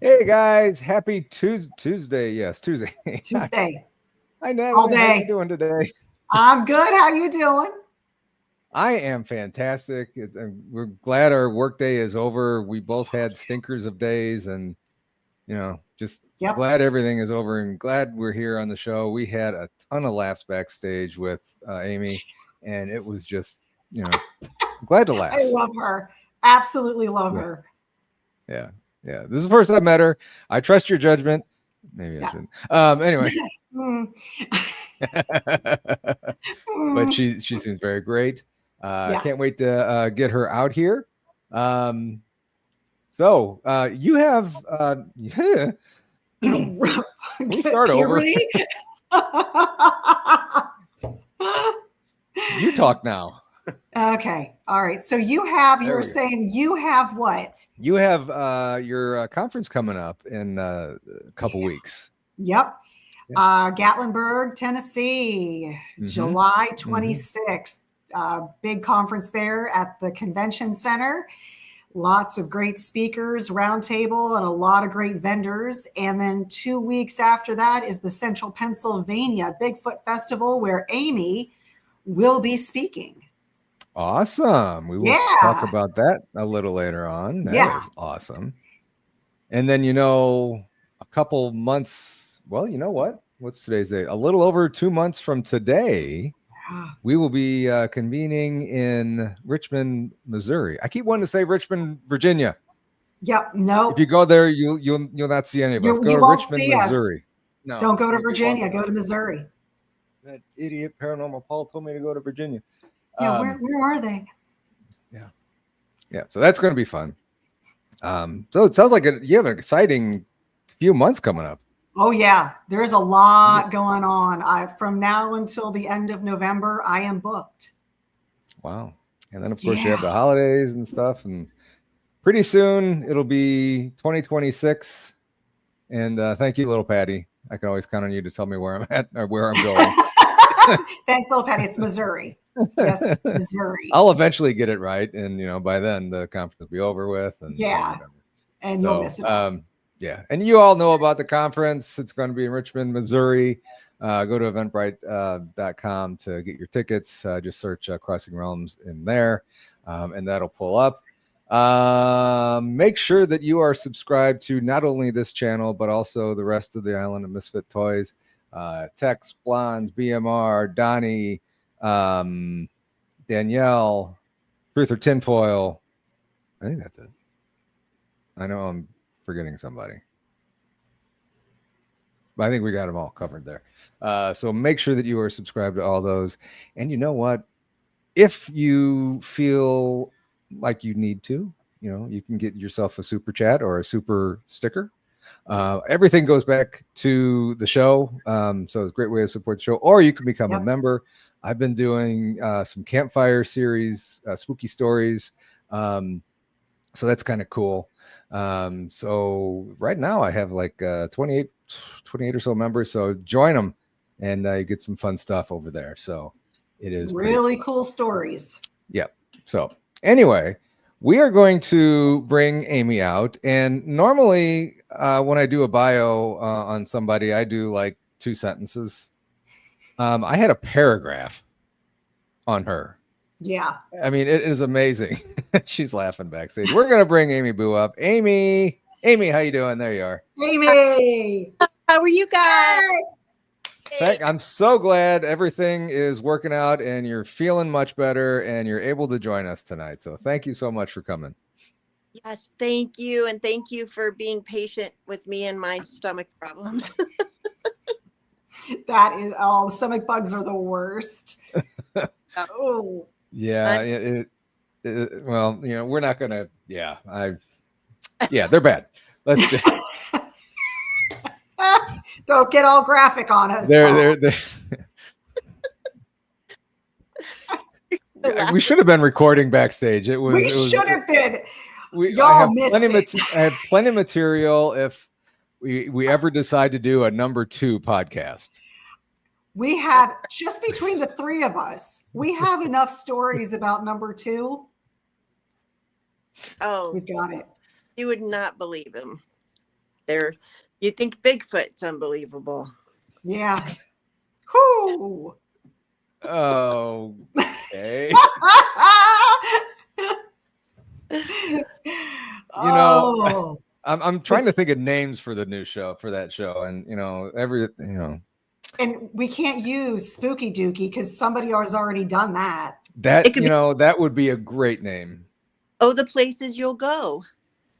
Hey guys, happy Tuesday. Yes, Tuesday. Tuesday. Hi Natalie, All how you day. doing today? I'm good. How you doing? I am fantastic. We're glad our workday is over. We both had stinkers of days, and just Yep. glad everything is over, and glad we're here on the show. We had a ton of laughs backstage with Amy, and it was just glad to laugh. I love her. Absolutely love her. Yeah. This is the first I met her. I trust your judgment. Maybe I shouldn't. Anyway. But she seems very great. Can't wait to get her out here. So you have we start over. You talk now. Okay. All right. So you're saying you have what? You have your conference coming up in a couple weeks. Yep. Gatlinburg, Tennessee, July 26th. Big conference there at the convention center. Lots of great speakers, roundtable, and a lot of great vendors. And then 2 weeks after that is the Central Pennsylvania Bigfoot Festival, where Amy will be speaking. Awesome. We will talk about that a little later on. That is awesome. And then, a couple months, well, you know what? What's today's date? A little over 2 months from today, we will be convening in Richmond, Missouri. I keep wanting to say Richmond, Virginia. Yep. No. If you go there, you'll not see any of us. Go to Richmond, Missouri. No. Don't go to Virginia. Go to Missouri. That idiot Paranormal Paul told me to go to Virginia. Yeah, where are they? Yeah. So that's going to be fun. So it sounds like you have an exciting few months coming up. Oh yeah, there's a lot going on. From now until the end of November, I am booked. Wow. And then of course you have the holidays and stuff, and pretty soon it'll be 2026. And thank you, little Patty. I can always count on you to tell me where I'm at or where I'm going. Thanks, little Patty. It's Missouri. Yes, Missouri. I'll eventually get it right, and by then the conference will be over with. And and you'll miss it. Yeah, and you all know about the conference. It's going to be in Richmond, Missouri. Go to eventbrite.com to get your tickets. Just search Crossing Realms in there, and that'll pull up. Make sure that you are subscribed to not only this channel, but also the rest of the Island of Misfit Toys. Tex, Blondes, BMR, Donnie, Danielle, Truth or Tinfoil. I think that's it. I know I'm forgetting somebody, but I think we got them all covered there. So make sure that you are subscribed to all those. And you know what? If you feel like you need to, you can get yourself a super chat or a super sticker. Everything goes back to the show. So it's a great way to support the show, or you can become a member. I've been doing some campfire series, spooky stories. So that's kind of cool. So right now I have like 28 or so members. So join them and you get some fun stuff over there. So it is really cool stories. Yep. So anyway, we are going to bring Amy out. And normally when I do a bio on somebody, I do like 2 sentences. I had a paragraph on her. Yeah. I mean, it is amazing. She's laughing backstage. We're going to bring Amy Bue up. Amy, how you doing? There you are. Amy. How are you guys? I'm so glad everything is working out and you're feeling much better and you're able to join us tonight. So thank you so much for coming. Yes, thank you. And thank you for being patient with me and my stomach problems. That is, the stomach bugs are the worst. Oh. Yeah. Well, we're not going to. Yeah, they're bad. Let's just. Don't get all graphic on us. They're we should have been recording backstage. We should have been. I have plenty of material if we ever decide to do a number 2 podcast. We have, just between the 3 of us, we have enough stories about number 2. Oh, we've got it. You would not believe him. You think Bigfoot's unbelievable. Yeah. Whoo. Okay. Oh. I'm trying to think of names for the new show, for that show, and And we can't use Spooky Dookie because somebody has already done that. that It could be- that would be a great name. Oh, the places you'll go.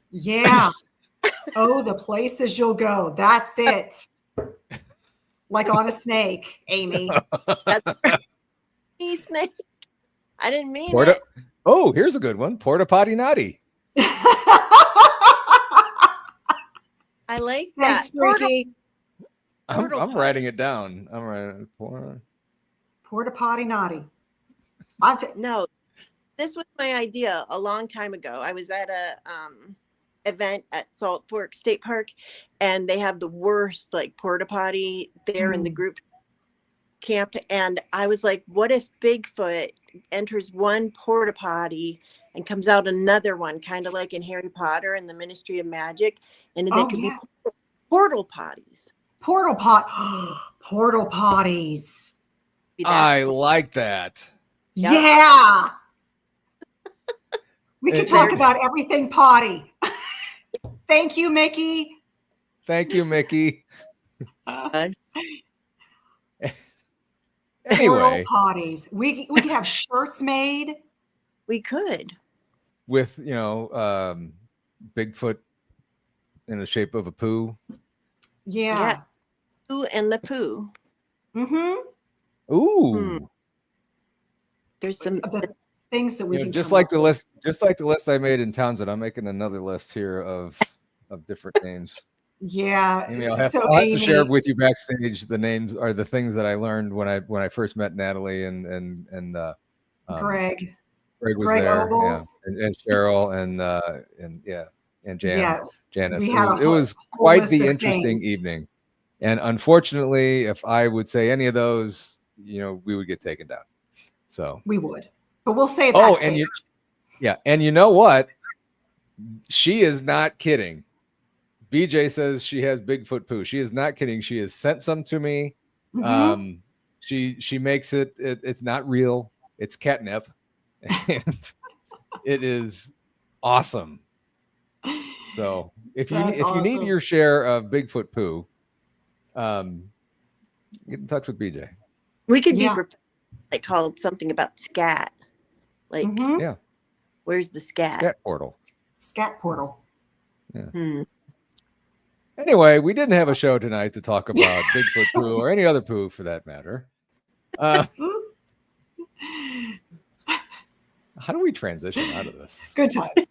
Yeah. Oh, the places you'll go. That's it. Like on a snake, Amy. That's snake. I didn't mean Porta. it. Oh, here's a good one. Porta potty naughty. I like Thanks, that. Freaky. I'm writing it down. I'm writing Porta potty naughty. No, this was my idea a long time ago. I was at a event at Salt Fork State Park, and they have the worst like porta potty there in the group camp. And I was like, what if Bigfoot enters one porta potty and comes out another one, kind of like in Harry Potter and the Ministry of Magic, and they could be portal potties. Portal potties. I like that. Yep. Yeah. We can talk about everything potty. Thank you, Mickey. Thank you, Mickey. Anyway, portal potties. We could have shirts made. We could. With Bigfoot in the shape of a poo. Yeah. Pooh and the Pooh. Mm-hmm. Ooh. There's some things that we can just like the list I made in Townsend. I'm making another list here of different names. Yeah. Amy, I'll have to share with you backstage the names are the things that I learned when I first met Natalie and Greg. Greg was Greg there, Ogles. yeah, and Cheryl and Janice. It was quite the interesting evening, and unfortunately, if I would say any of those, we would get taken down. So we would, but we'll say that. And you know what? She is not kidding. BJ says she has Bigfoot poo. She is not kidding. She has sent some to me. Mm-hmm. She makes it. It's not real. It's catnip. And it is awesome. So if you need your share of Bigfoot poo, get in touch with BJ. We could be like called something about scat. Like where's the scat? Scat portal. Scat portal. Yeah. Anyway, we didn't have a show tonight to talk about Bigfoot poo or any other poo for that matter. How do we transition out of this? Good times.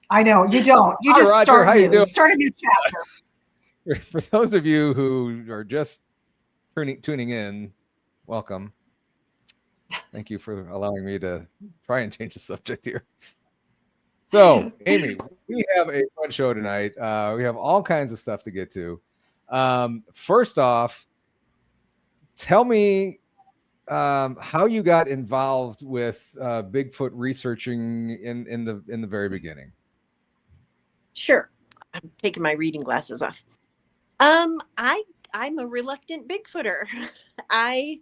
I know you don't. You just Roger, start new. Start a new chapter. For those of you who are just tuning in, welcome. Thank you for allowing me to try and change the subject here. So, Amy, we have a fun show tonight. We have all kinds of stuff to get to. First off, tell me how you got involved with Bigfoot researching in the very beginning. Sure. I'm taking my reading glasses off. I'm a reluctant Bigfooter. I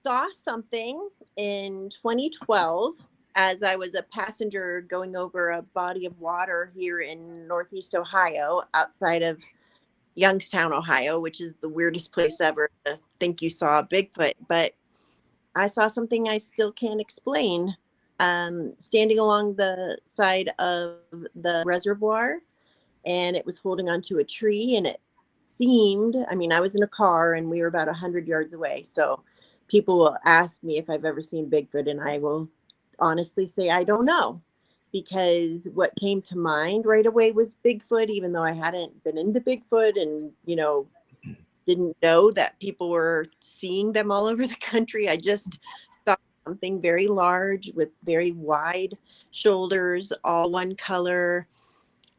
saw something in 2012 as I was a passenger going over a body of water here in Northeast Ohio, outside of Youngstown, Ohio, which is the weirdest place ever to think you saw a Bigfoot. But I saw something I still can't explain. Standing along the side of the reservoir, and it was holding onto a tree, and it seemed, I was in a car and we were about 100 yards away. So people will ask me if I've ever seen Bigfoot, and I will honestly say I don't know, because what came to mind right away was Bigfoot, even though I hadn't been into Bigfoot and didn't know that people were seeing them all over the country. I just saw something very large with very wide shoulders, all one color,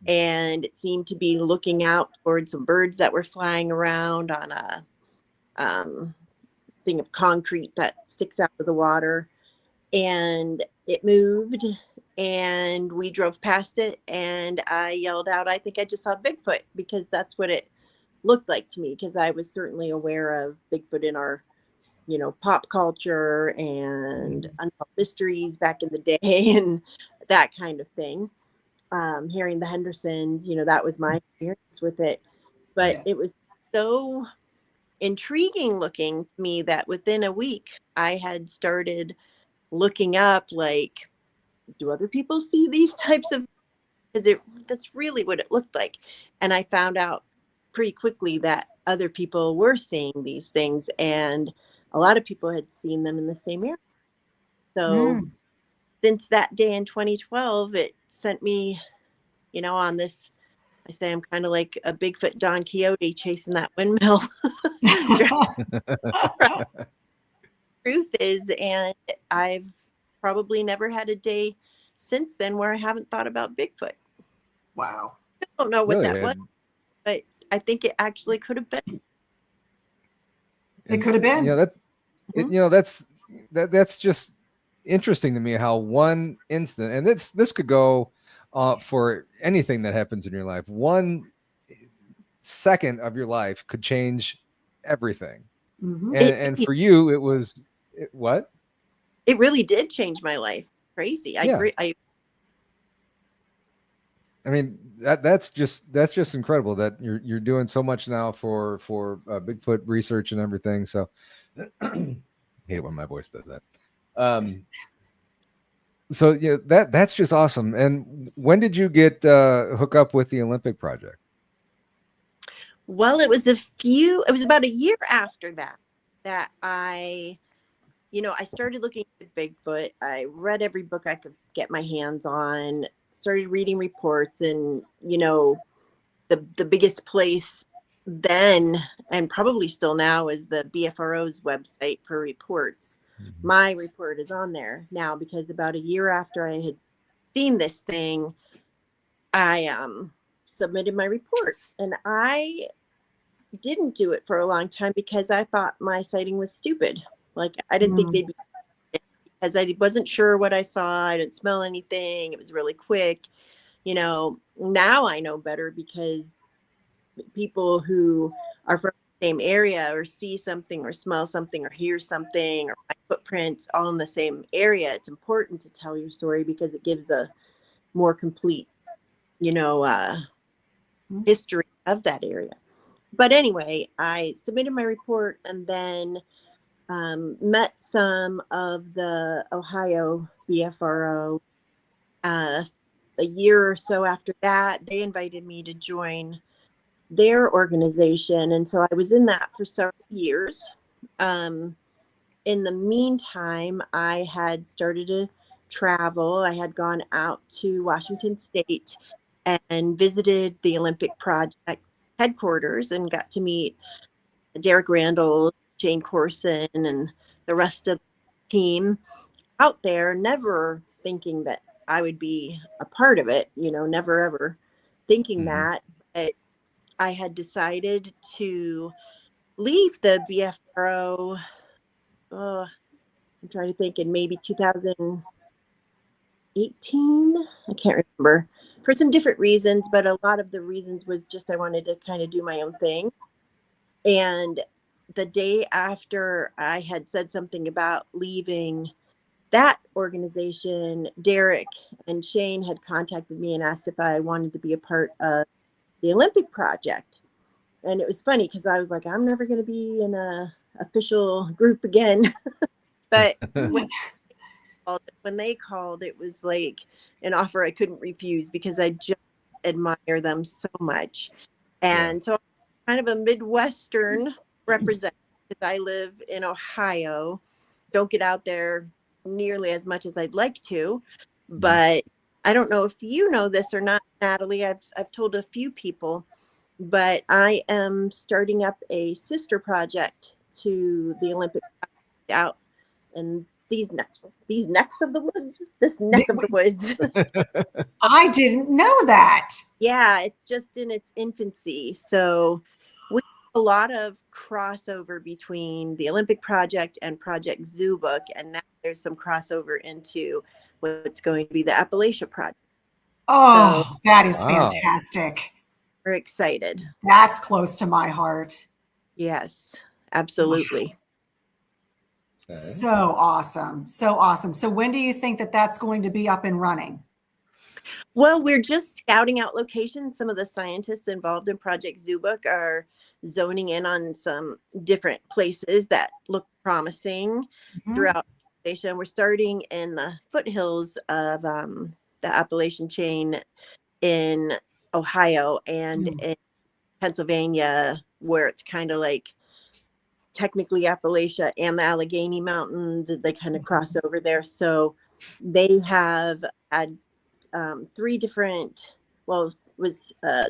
and it seemed to be looking out towards some birds that were flying around on a thing of concrete that sticks out of the water. And it moved and we drove past it, and I yelled out, I think I just saw Bigfoot, because that's what it looked like to me, because I was certainly aware of Bigfoot in our, pop culture and unsolved mysteries back in the day and that kind of thing. Hearing the Hendersons, that was my experience with it. But it was so intriguing looking to me that within a week I had started looking up, like, do other people see these types of, because that's really what it looked like. And I found out pretty quickly that other people were seeing these things, and a lot of people had seen them in the same area. So since that day in 2012, it sent me, on this, I say I'm kind of like a Bigfoot Don Quixote chasing that windmill. Truth is, and I've probably never had a day since then where I haven't thought about Bigfoot. Wow. I don't know what Really? that was, but I think it actually could have been. It could have been. That's just interesting to me how one instant, and this could go for anything that happens in your life. 1 second of your life could change everything. And for you, it was what? It really did change my life. Crazy. I mean, that's just incredible that you're doing so much now for Bigfoot research and everything. So I hate when my voice does that. So that's just awesome. And when did you get hook up with the Olympic Project? Well, it was about a year after that I started looking at Bigfoot. I read every book I could get my hands on, started reading reports, and, the biggest place then, and probably still now, is the BFRO's website for reports. Mm-hmm. My report is on there now because about a year after I had seen this thing, I submitted my report, and I didn't do it for a long time because I thought my sighting was stupid. Like, I didn't think they'd be, because I wasn't sure what I saw. I didn't smell anything. It was really quick. Now I know better, because people who are from the same area or see something or smell something or hear something or find footprints all in the same area, it's important to tell your story because it gives a more complete, history of that area. But anyway, I submitted my report and then met some of the Ohio BFRO. A year or so after that, they invited me to join their organization. And so I was in that for several years. In the meantime, I had started to travel. I had gone out to Washington State and visited the Olympic Project headquarters and got to meet Derek Randall, Jane Corson, and the rest of the team out there, never thinking that I would be a part of it, never ever thinking that. But I had decided to leave the BFRO, I'm trying to think, in maybe 2018. I can't remember, for some different reasons, but a lot of the reasons was just I wanted to kind of do my own thing. And the day after I had said something about leaving that organization, Derek and Shane had contacted me and asked if I wanted to be a part of the Olympic Project. And it was funny because I was like, I'm never going to be in a official group again. But when they called, it was like an offer I couldn't refuse because I just admire them so much. And so I'm kind of a Midwestern representative because I live in Ohio. Don't get out there nearly as much as I'd like to, but I don't know if you know this or not, Natalie. I've told a few people, but I am starting up a sister project to the Olympic out in these necks of the woods. This neck of the woods. I didn't know that. Yeah, it's just in its infancy. So we have a lot of crossover between the Olympic Project and Project Zoobook, and now there's some crossover into what's going to be the Appalachia Project. Oh, So, that is Wow. fantastic. we're excited. That's close to my heart. Yes, absolutely. Okay. So awesome. So awesome. So when do you think that that's going to be up and running? Well, we're just scouting out locations. Some of the scientists involved in Project Zoobook are zoning in on some different places that look promising throughout the nation. We're starting in the foothills of the Appalachian chain in Ohio and in Pennsylvania, where it's kind of like technically Appalachia and the Allegheny Mountains. They kind of cross over there. So they have had 3 different, well, it was a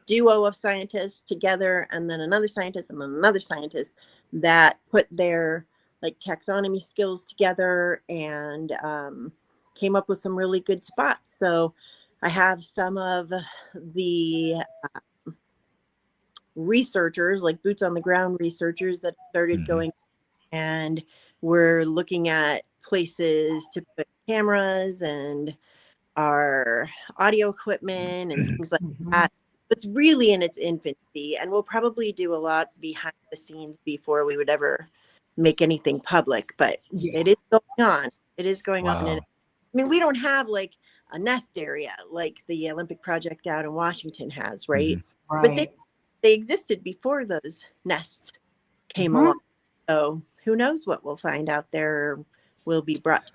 duo of scientists together, and then another scientist and then another scientist that put their like taxonomy skills together and came up with some really good spots. So I have some of the researchers, like boots on the ground researchers, that started going, and we're looking at places to put cameras and our audio equipment and things like that. It's really in its infancy, and we'll probably do a lot behind the scenes before we would ever make anything public, but it is going on. It is going on. And I mean, we don't have like a nest area like the Olympic Project out in Washington has, right? But they existed before those nests came along. So who knows what we'll find out there will be brought.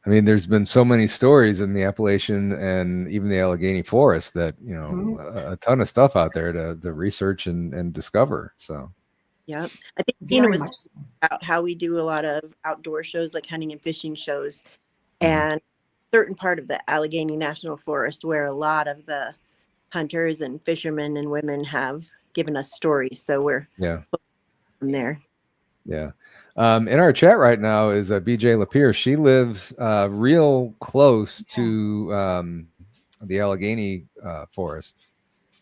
I mean, there's been so many stories in the Appalachian and even the Allegheny forest that, you know, a ton of stuff out there to research and discover. So, yeah, I think Tina was about how we do a lot of outdoor shows like hunting and fishing shows, and certain part of the Allegheny National Forest where a lot of the hunters and fishermen and women have given us stories. So we're in there. Yeah. In our chat right now is BJ Lapierre. She lives real close to the Allegheny forest.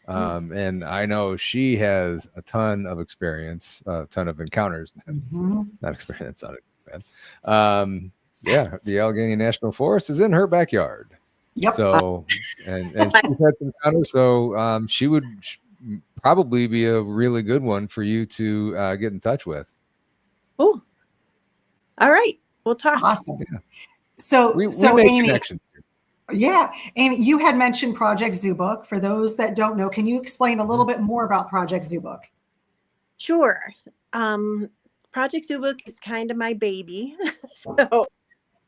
And I know she has a ton of experience, a ton of encounters, not experience, not bad. Yeah, the Allegheny National Forest is in her backyard. Yep. So, and she's had some encounters, so she would probably be a really good one for you to get in touch with. Oh, all right. We'll talk. Awesome. Yeah. So we make Amy, connections. Yeah, Amy, you had mentioned Project Zoobook. For those that don't know, can you explain a little bit more about Project Zoobook? Sure. Project Zoobook is kind of my baby. So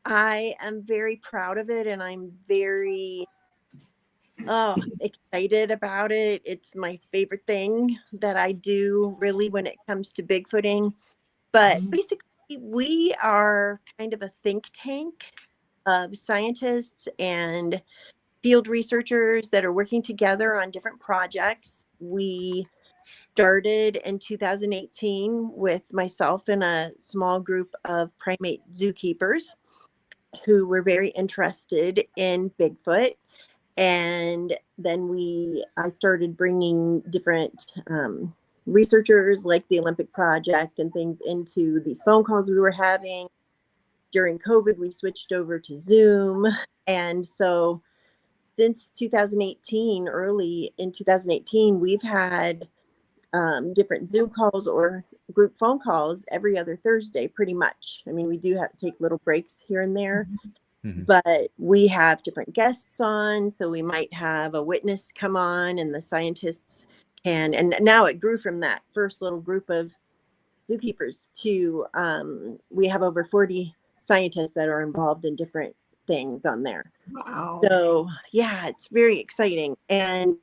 I am very proud of it, and I'm very excited about it. It's my favorite thing that I do, really, when it comes to Bigfooting. But basically, we are kind of a think tank of scientists and field researchers that are working together on different projects. We started in 2018 with myself and a small group of primate zookeepers who were very interested in Bigfoot. And then I started bringing different researchers like the Olympic Project and things into these phone calls we were having. During COVID, we switched over to Zoom. And so since 2018, early in 2018, we've had different Zoom calls or group phone calls every other Thursday, pretty much. I mean, we do have to take little breaks here and there, but we have different guests on. So we might have a witness come on, and the scientists can, and now it grew from that first little group of zookeepers to, we have over 40 scientists that are involved in different things on there. Wow. So yeah, it's very exciting. And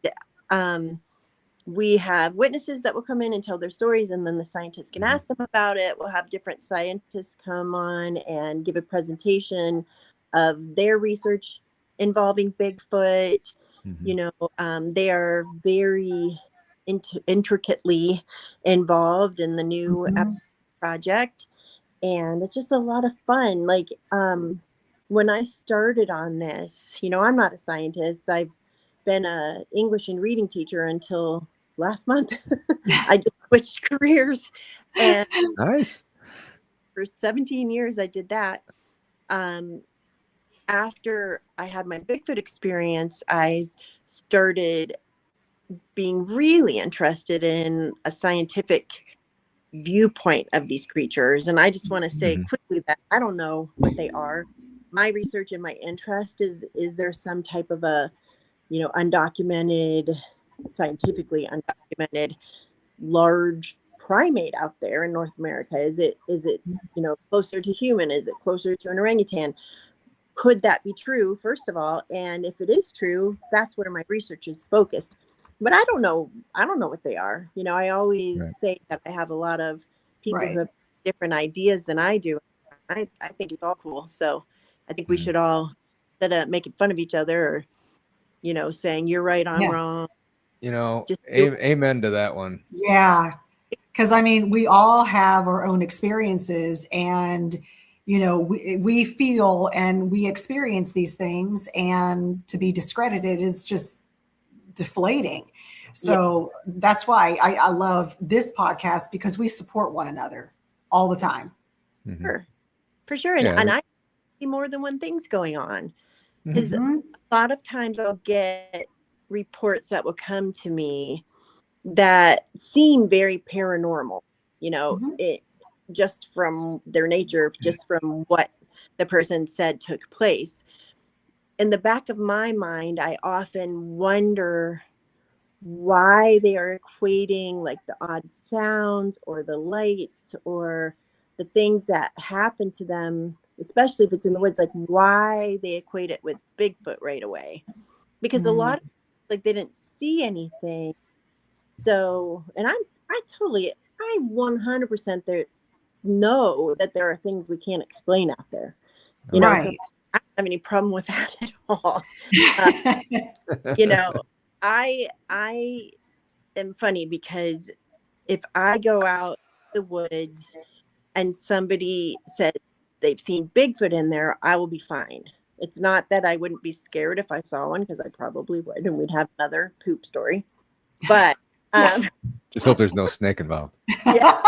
we have witnesses that will come in and tell their stories, and then the scientists can ask them about it. We'll have different scientists come on and give a presentation of their research involving Bigfoot. You know, they are very intricately involved in the new project, and it's just a lot of fun. Like when I started on this, you know, I'm not a scientist. I've been a English and reading teacher until last month. I just switched careers, and nice. for 17 years I did that. after I had my Bigfoot experience, I started being really interested in a scientific viewpoint of these creatures. And I just want to say quickly that I don't know what they are. My research and my interest is there some type of a, undocumented, scientifically undocumented large primate out there in North America? Is it closer to human? Is it closer to an orangutan? Could that be true, first of all? And if it is true, that's where my research is focused. But I don't know what they are. I always say that I have a lot of people who have different ideas than I do. I think it's all cool. So I think we should all, instead of making fun of each other or, saying you're right, I'm wrong. Amen to that one. Yeah. Because we all have our own experiences, and we feel and we experience these things, and to be discredited is just deflating. So that's why I love this podcast, because we support one another all the time. For sure. And I see more than one thing's going on, because a lot of times I'll get reports that will come to me that seem very paranormal, it just from their nature, just from what the person said took place. In the back of my mind, I often wonder why they are equating like the odd sounds or the lights or the things that happen to them, especially if it's in the woods, like why they equate it with Bigfoot right away. Because a lot of like they didn't see anything. So, and I 100% there know that there are things we can't explain out there. So I don't have any problem with that at all. I am funny because if I go out the woods and somebody says they've seen Bigfoot in there, I will be fine. It's not that I wouldn't be scared if I saw one, because I probably would, and we'd have another poop story. But just hope there's no snake involved. Yeah.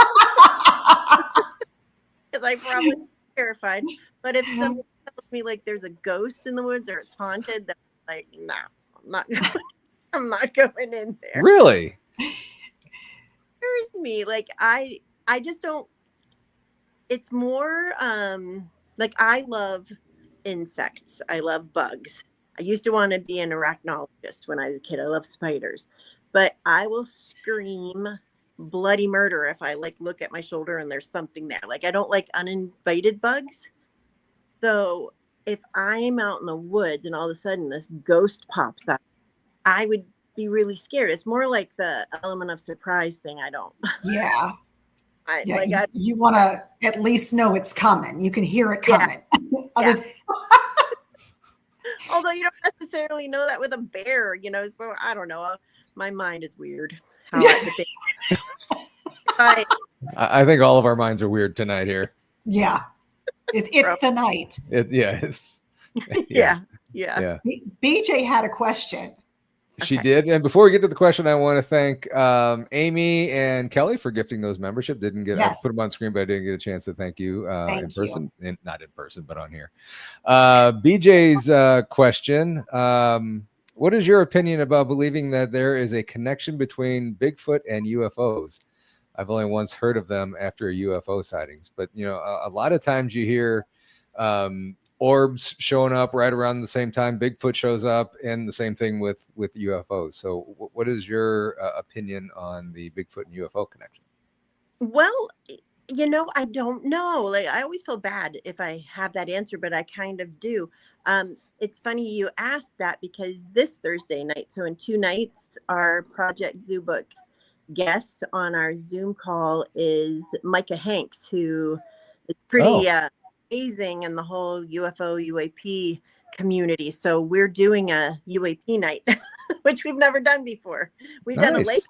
Because I'm probably terrified. But if someone tells me like there's a ghost in the woods or it's haunted, then I'm like, no, I'm not going in there. Really? Scares me. Like I just don't. It's more like I love insects. I love bugs. I used to want to be an arachnologist when I was a kid. I love spiders, but I will scream bloody murder if I like look at my shoulder and there's something there. Like I don't like uninvited bugs. So if I'm out in the woods and all of a sudden this ghost pops up, I would be really scared. It's more like the element of surprise thing. I don't. Yeah. You want to at least know it's coming. You can hear it coming. Although you don't necessarily know that with a bear, so I don't know. My mind is weird. How I think. I think all of our minds are weird tonight here. Yeah. It's the night. Yeah. BJ had a question. She did. And before we get to the question, I want to thank Amy and Kelly for gifting those membership. I put them on screen, but I didn't get a chance to thank you in person. Not in person, but on here. BJ's question. What is your opinion about believing that there is a connection between Bigfoot and UFOs? I've only once heard of them after UFO sightings, but a lot of times you hear orbs showing up right around the same time Bigfoot shows up, and the same thing with UFOs. So what is your opinion on the Bigfoot and UFO connection? Well, I don't know. Like I always feel bad if I have that answer, but I kind of do. It's funny you asked that, because this Thursday night, so in 2 nights, our Project Zoobook guest on our Zoom call is Micah Hanks, who is pretty amazing in the whole UFO UAP community. So we're doing a UAP night, which we've never done before. We've done a lake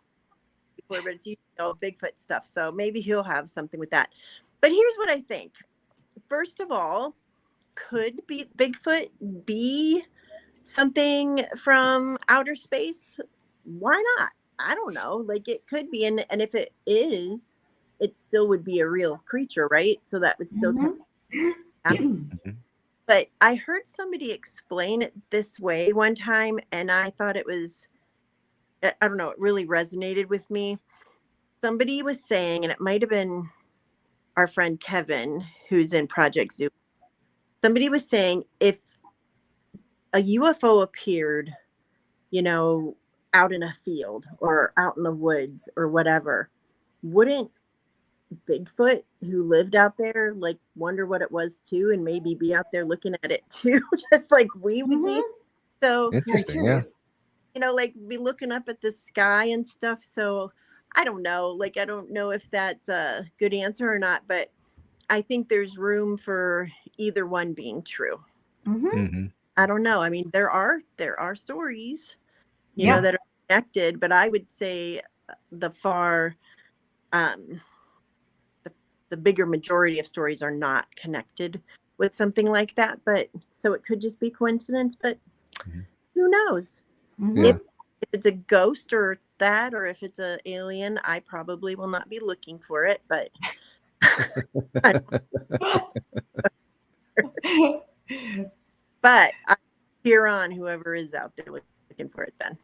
before, but it's usually all Bigfoot stuff. So maybe he'll have something with that. But here's what I think. First of all, could Bigfoot be something from outer space? Why not? I don't know. Like it could be, and if it is, it still would be a real creature, right? So that would still. But But I heard somebody explain it this way one time, and I thought it was, I don't know, it really resonated with me. Somebody was saying, and it might have been our friend Kevin, who's in Project Zoobook. Somebody was saying if a UFO appeared, out in a field or out in the woods or whatever, wouldn't Bigfoot who lived out there like wonder what it was too, and maybe be out there looking at it too, just like we would be? So Interesting, yeah. like be looking up at the sky and stuff. So I don't know. I don't know if that's a good answer or not, but I think there's room for either one being true. I don't know. I mean, there are stories, that are connected, but I would say the bigger majority of stories are not connected with something like that. But so it could just be coincidence, but who knows? If it's a ghost or that, or if it's an alien, I probably will not be looking for it, but but I cheer on whoever is out there looking for it then.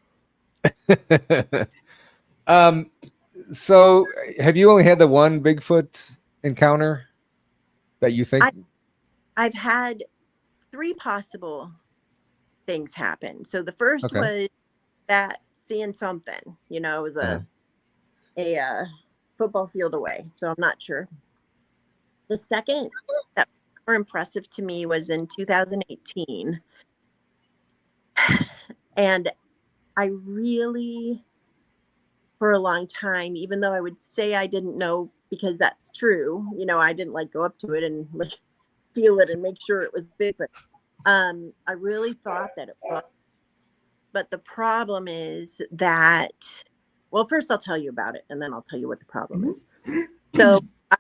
So have you only had the one Bigfoot encounter that you think? I've had 3 possible things happen. So the first was that seeing something, it was a football field away. So I'm not sure. The second that was more impressive to me was in 2018. And I really, for a long time, even though I would say I didn't know, because that's true, I didn't go up to it and feel it and make sure it was Bigfoot. I really thought that it was. But the problem is that, well, first I'll tell you about it and then I'll tell you what the problem is. So I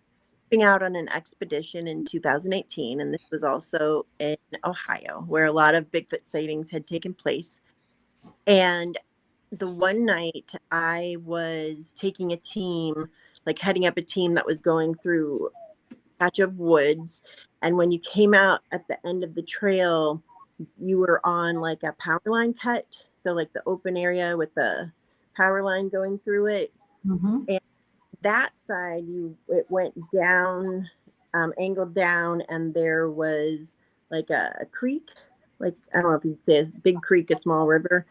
was out on an expedition in 2018, and this was also in Ohio, where a lot of Bigfoot sightings had taken place. And the one night I was taking a team, heading up a team that was going through a patch of woods. And when you came out at the end of the trail, you were on a power line cut. So the open area with the power line going through it. And that side, it went down, angled down, and there was a creek, I don't know if you'd say a big creek, a small river.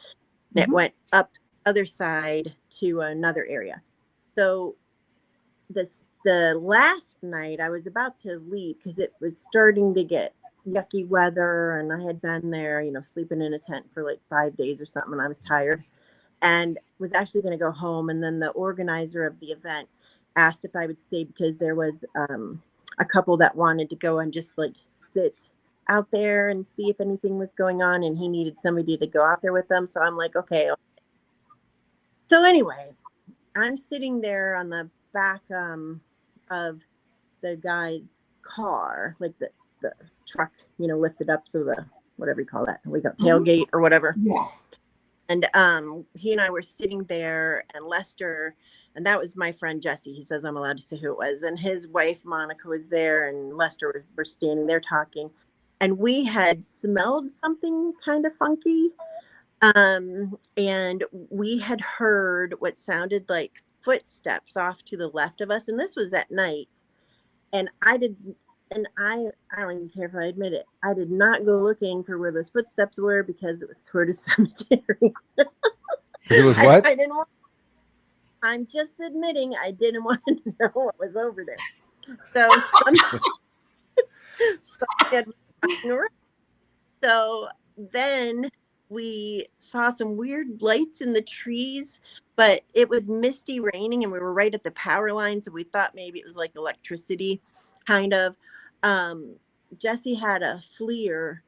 And it went up the other side to another area. So the last night I was about to leave because it was starting to get yucky weather, and I had been there, sleeping in a tent for 5 days or something, and I was tired and was actually going to go home. And then the organizer of the event asked if I would stay because there was a couple that wanted to go and just sit out there and see if anything was going on, and he needed somebody to go out there with them. So I'm okay. So anyway, I'm sitting there on the back of the guy's car, the truck, lifted up, so the whatever you call that, we got tailgate or whatever. And he and I were sitting there, and Lester, and that was my friend Jesse, he says I'm allowed to say who it was, and his wife Monica was there, and Lester were standing there talking, and we had smelled something kind of funky, and we had heard what sounded like footsteps off to the left of us, and this was at night. And I don't even care if I admit it, I did not go looking for where those footsteps were because it was toward a cemetery. It was what? I didn't want, I'm just admitting I didn't want to know what was over there. So so then we saw some weird lights in the trees, but it was misty raining, and we were right at the power line, so we thought maybe it was electricity, kind of. Jesse had a FLIR,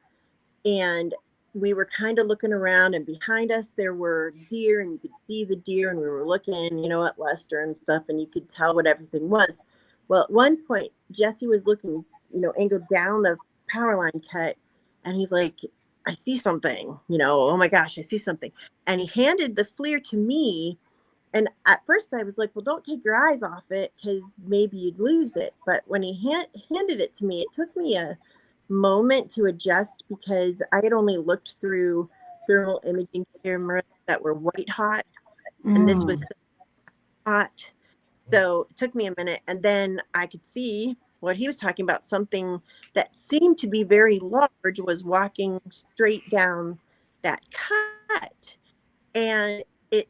and we were kind of looking around, and behind us there were deer, and you could see the deer, and we were looking, at Lester and stuff, and you could tell what everything was. Well, at one point, Jesse was looking, angled down the power line cut, and he's like, I see something, oh my gosh, I see something. And he handed the FLIR to me. And at first I was like, well, don't take your eyes off it because maybe you'd lose it. But when he handed it to me, it took me a moment to adjust because I had only looked through thermal imaging cameras that were white hot, and this was hot. So it took me a minute, and then I could see what he was talking about. Something that seemed to be very large was walking straight down that cut, and it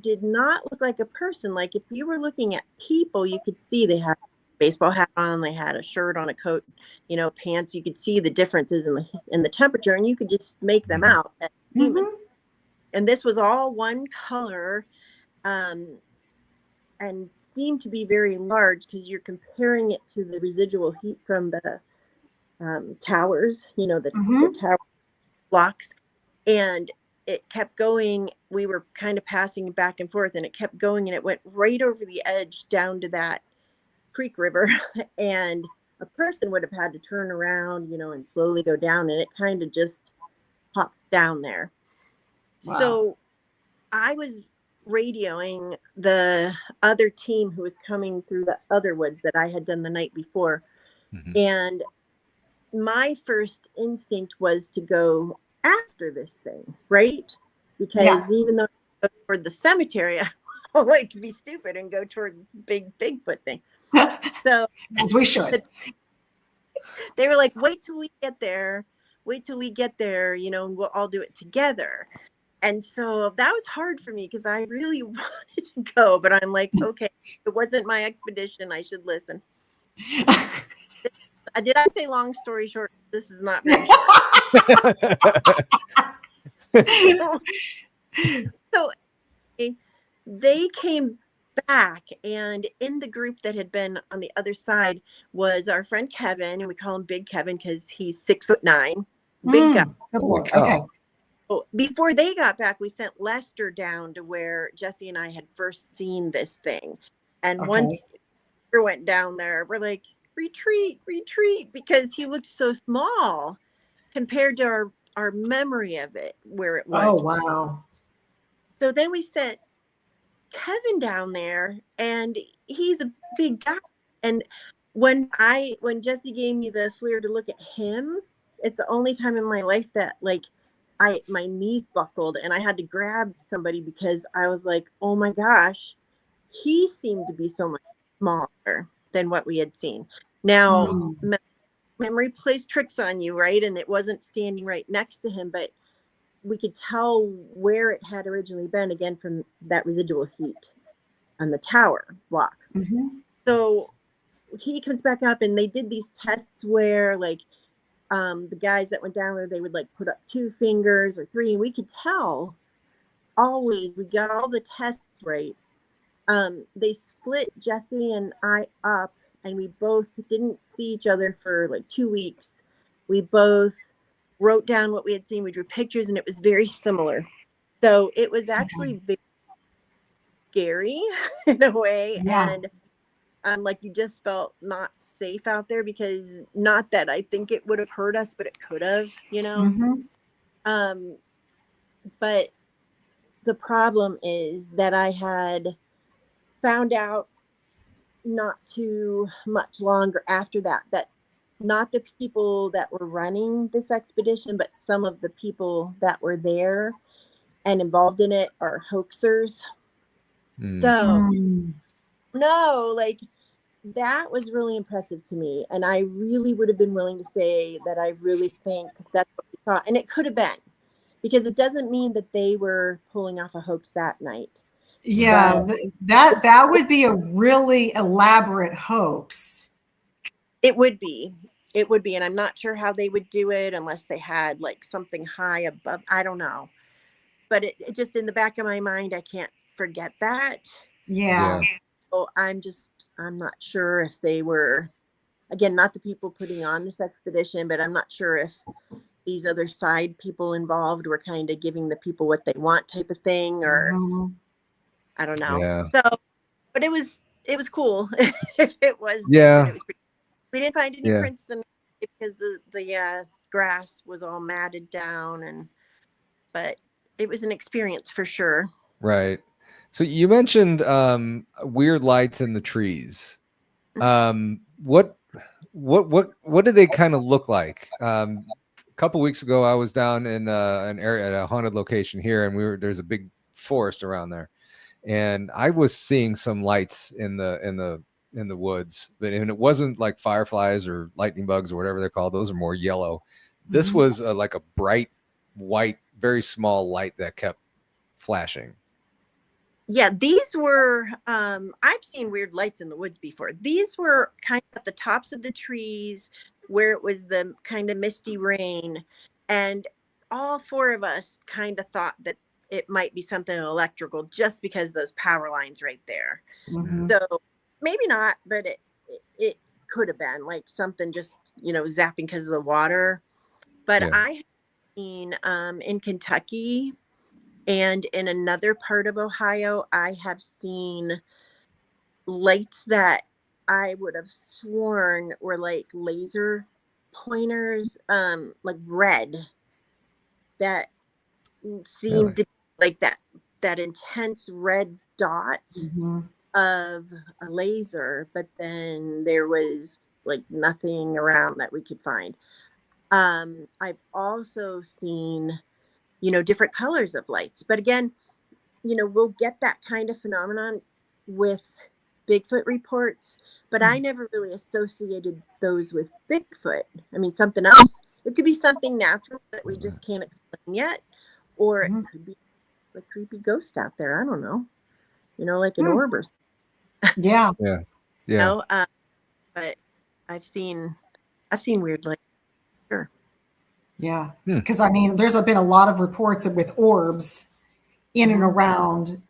did not look like a person. Like if you were looking at people, you could see they had a baseball hat on, they had a shirt on, a coat, you know, pants. You could see the differences in the temperature, and you could just make them out as humans. And this was all one color. And seemed to be very large because you're comparing it to the residual heat from the towers, you know, the tower blocks. And it kept going. We were kind of passing back and forth, and it kept going, and it went right over the edge down to that creek river. And a person would have had to turn around, you know, and slowly go down, and it kind of just popped down there. Wow. So I was radioing the other team who was coming through the other woods that I had done the night before. And my first instinct was to go after this thing, right? Because even though I go toward the cemetery, I like to be stupid and go toward the Bigfoot thing. So as we should. They were like, wait till we get there, you know, and we'll all do it together. And so that was hard for me because I really wanted to go, but I'm like, okay, it wasn't my expedition. I should listen. Did I say long story short? This is not very short. So they came back, and in the group that had been on the other side was our friend Kevin, and we call him Big Kevin because he's 6'9", big guy. Okay. Before they got back, we sent Lester down to where Jesse and I had first seen this thing. And once we went down there, we're like, retreat, because he looked so small compared to our memory of it, where it was. Oh, wow. So then we sent Kevin down there, and he's a big guy. And when Jesse gave me the flare to look at him, it's the only time in my life that like my knees buckled and I had to grab somebody because I was like, oh my gosh, he seemed to be so much smaller than what we had seen. Now, memory plays tricks on you, right? And it wasn't standing right next to him, but we could tell where it had originally been, again, from that residual heat on the tower block. So he comes back up, and they did these tests where, like, the guys that went down there, they would like put up 2 fingers or 3, and we could tell always, we got all the tests right. They split Jesse and I up, and we both didn't see each other for like 2 weeks. We both wrote down what we had seen. We drew pictures, and it was very similar. So it was actually very scary in a way. And like you just felt not safe out there, because not that I think it would have hurt us, but it could have, you know. But the problem is that I had found out not too much longer after that not the people that were running this expedition, but some of the people that were there and involved in it are hoaxers. So no, like, that was really impressive to me. And I really would have been willing to say that I really think that's what we saw. And it could have been, because it doesn't mean that they were pulling off a hoax that night. Yeah, that would be a really elaborate hoax. It would be. And I'm not sure how they would do it unless they had like something high above. I don't know. But it just, in the back of my mind, I can't forget that. Yeah. So I'm not sure if they were, again, not the people putting on this expedition, but I'm not sure if these other side people involved were kind of giving the people what they want type of thing, or I don't know. Yeah. So, but it was cool. It was. Yeah. We didn't find any prints because the grass was all matted down, but it was an experience for sure. Right. So you mentioned weird lights in the trees. What what do they kind of look like? A couple weeks ago, I was down in an area at a haunted location here, and there's a big forest around there, and I was seeing some lights in the woods, but and it wasn't like fireflies or lightning bugs or whatever they're called. Those are more yellow. This was like a bright white, very small light that kept flashing. Yeah, these were, I've seen weird lights in the woods before. These were kind of at the tops of the trees where it was the kind of misty rain. And all four of us kind of thought that it might be something electrical just because those power lines right there. Mm-hmm. So maybe not, but it could have been like something just, zapping because of the water. But Yeah. I have seen in Kentucky and in another part of Ohio, I have seen lights that I would have sworn were like laser pointers, like red, that seemed to be like that intense red dot of a laser, but then there was like nothing around that we could find. I've also seen different colors of lights. But again, we'll get that kind of phenomenon with Bigfoot reports, but I never really associated those with Bigfoot. I mean, something else. It could be something natural that we just can't explain yet, or it could be a creepy ghost out there. I don't know. Like an orb or something. Yeah. Yeah. But I've seen weird lights. Sure. Yeah, because I mean, there's been a lot of reports with orbs in and around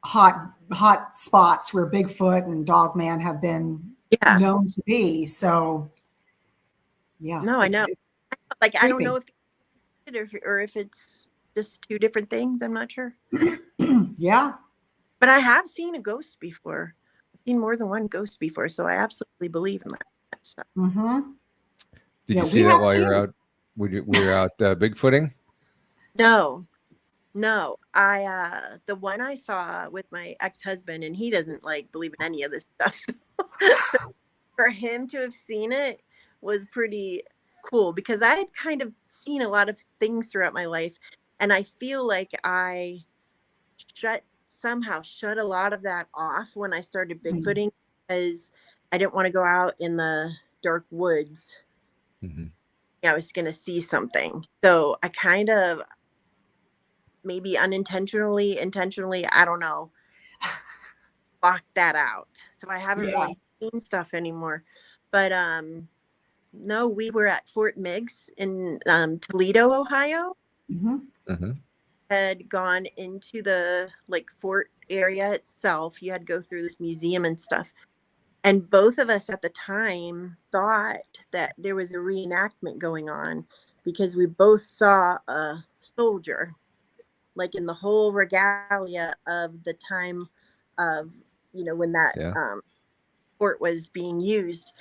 hot spots where Bigfoot and Dogman have been known to be. So, yeah. No, I know. Like, I don't know if it's just two different things. I'm not sure. Yeah. But I have seen a ghost before. I've seen more than one ghost before, so I absolutely believe in that stuff. Mm-hmm. Did you see that while you were out? We were out Bigfooting? No. I the one I saw with my ex-husband, and he doesn't like believe in any of this stuff. So for him to have seen it was pretty cool, because I had kind of seen a lot of things throughout my life, and I feel like I somehow shut a lot of that off when I started Bigfooting, because I didn't want to go out in the dark woods. I was going to see something. So I kind of, maybe unintentionally, intentionally, I don't know, blocked that out. So I haven't really seen stuff anymore. But no, we were at Fort Meigs in Toledo, Ohio. Had gone into the fort area itself. You had to go through this museum and stuff. And both of us at the time thought that there was a reenactment going on, because we both saw a soldier, like in the whole regalia of the time of, when that fort was being used.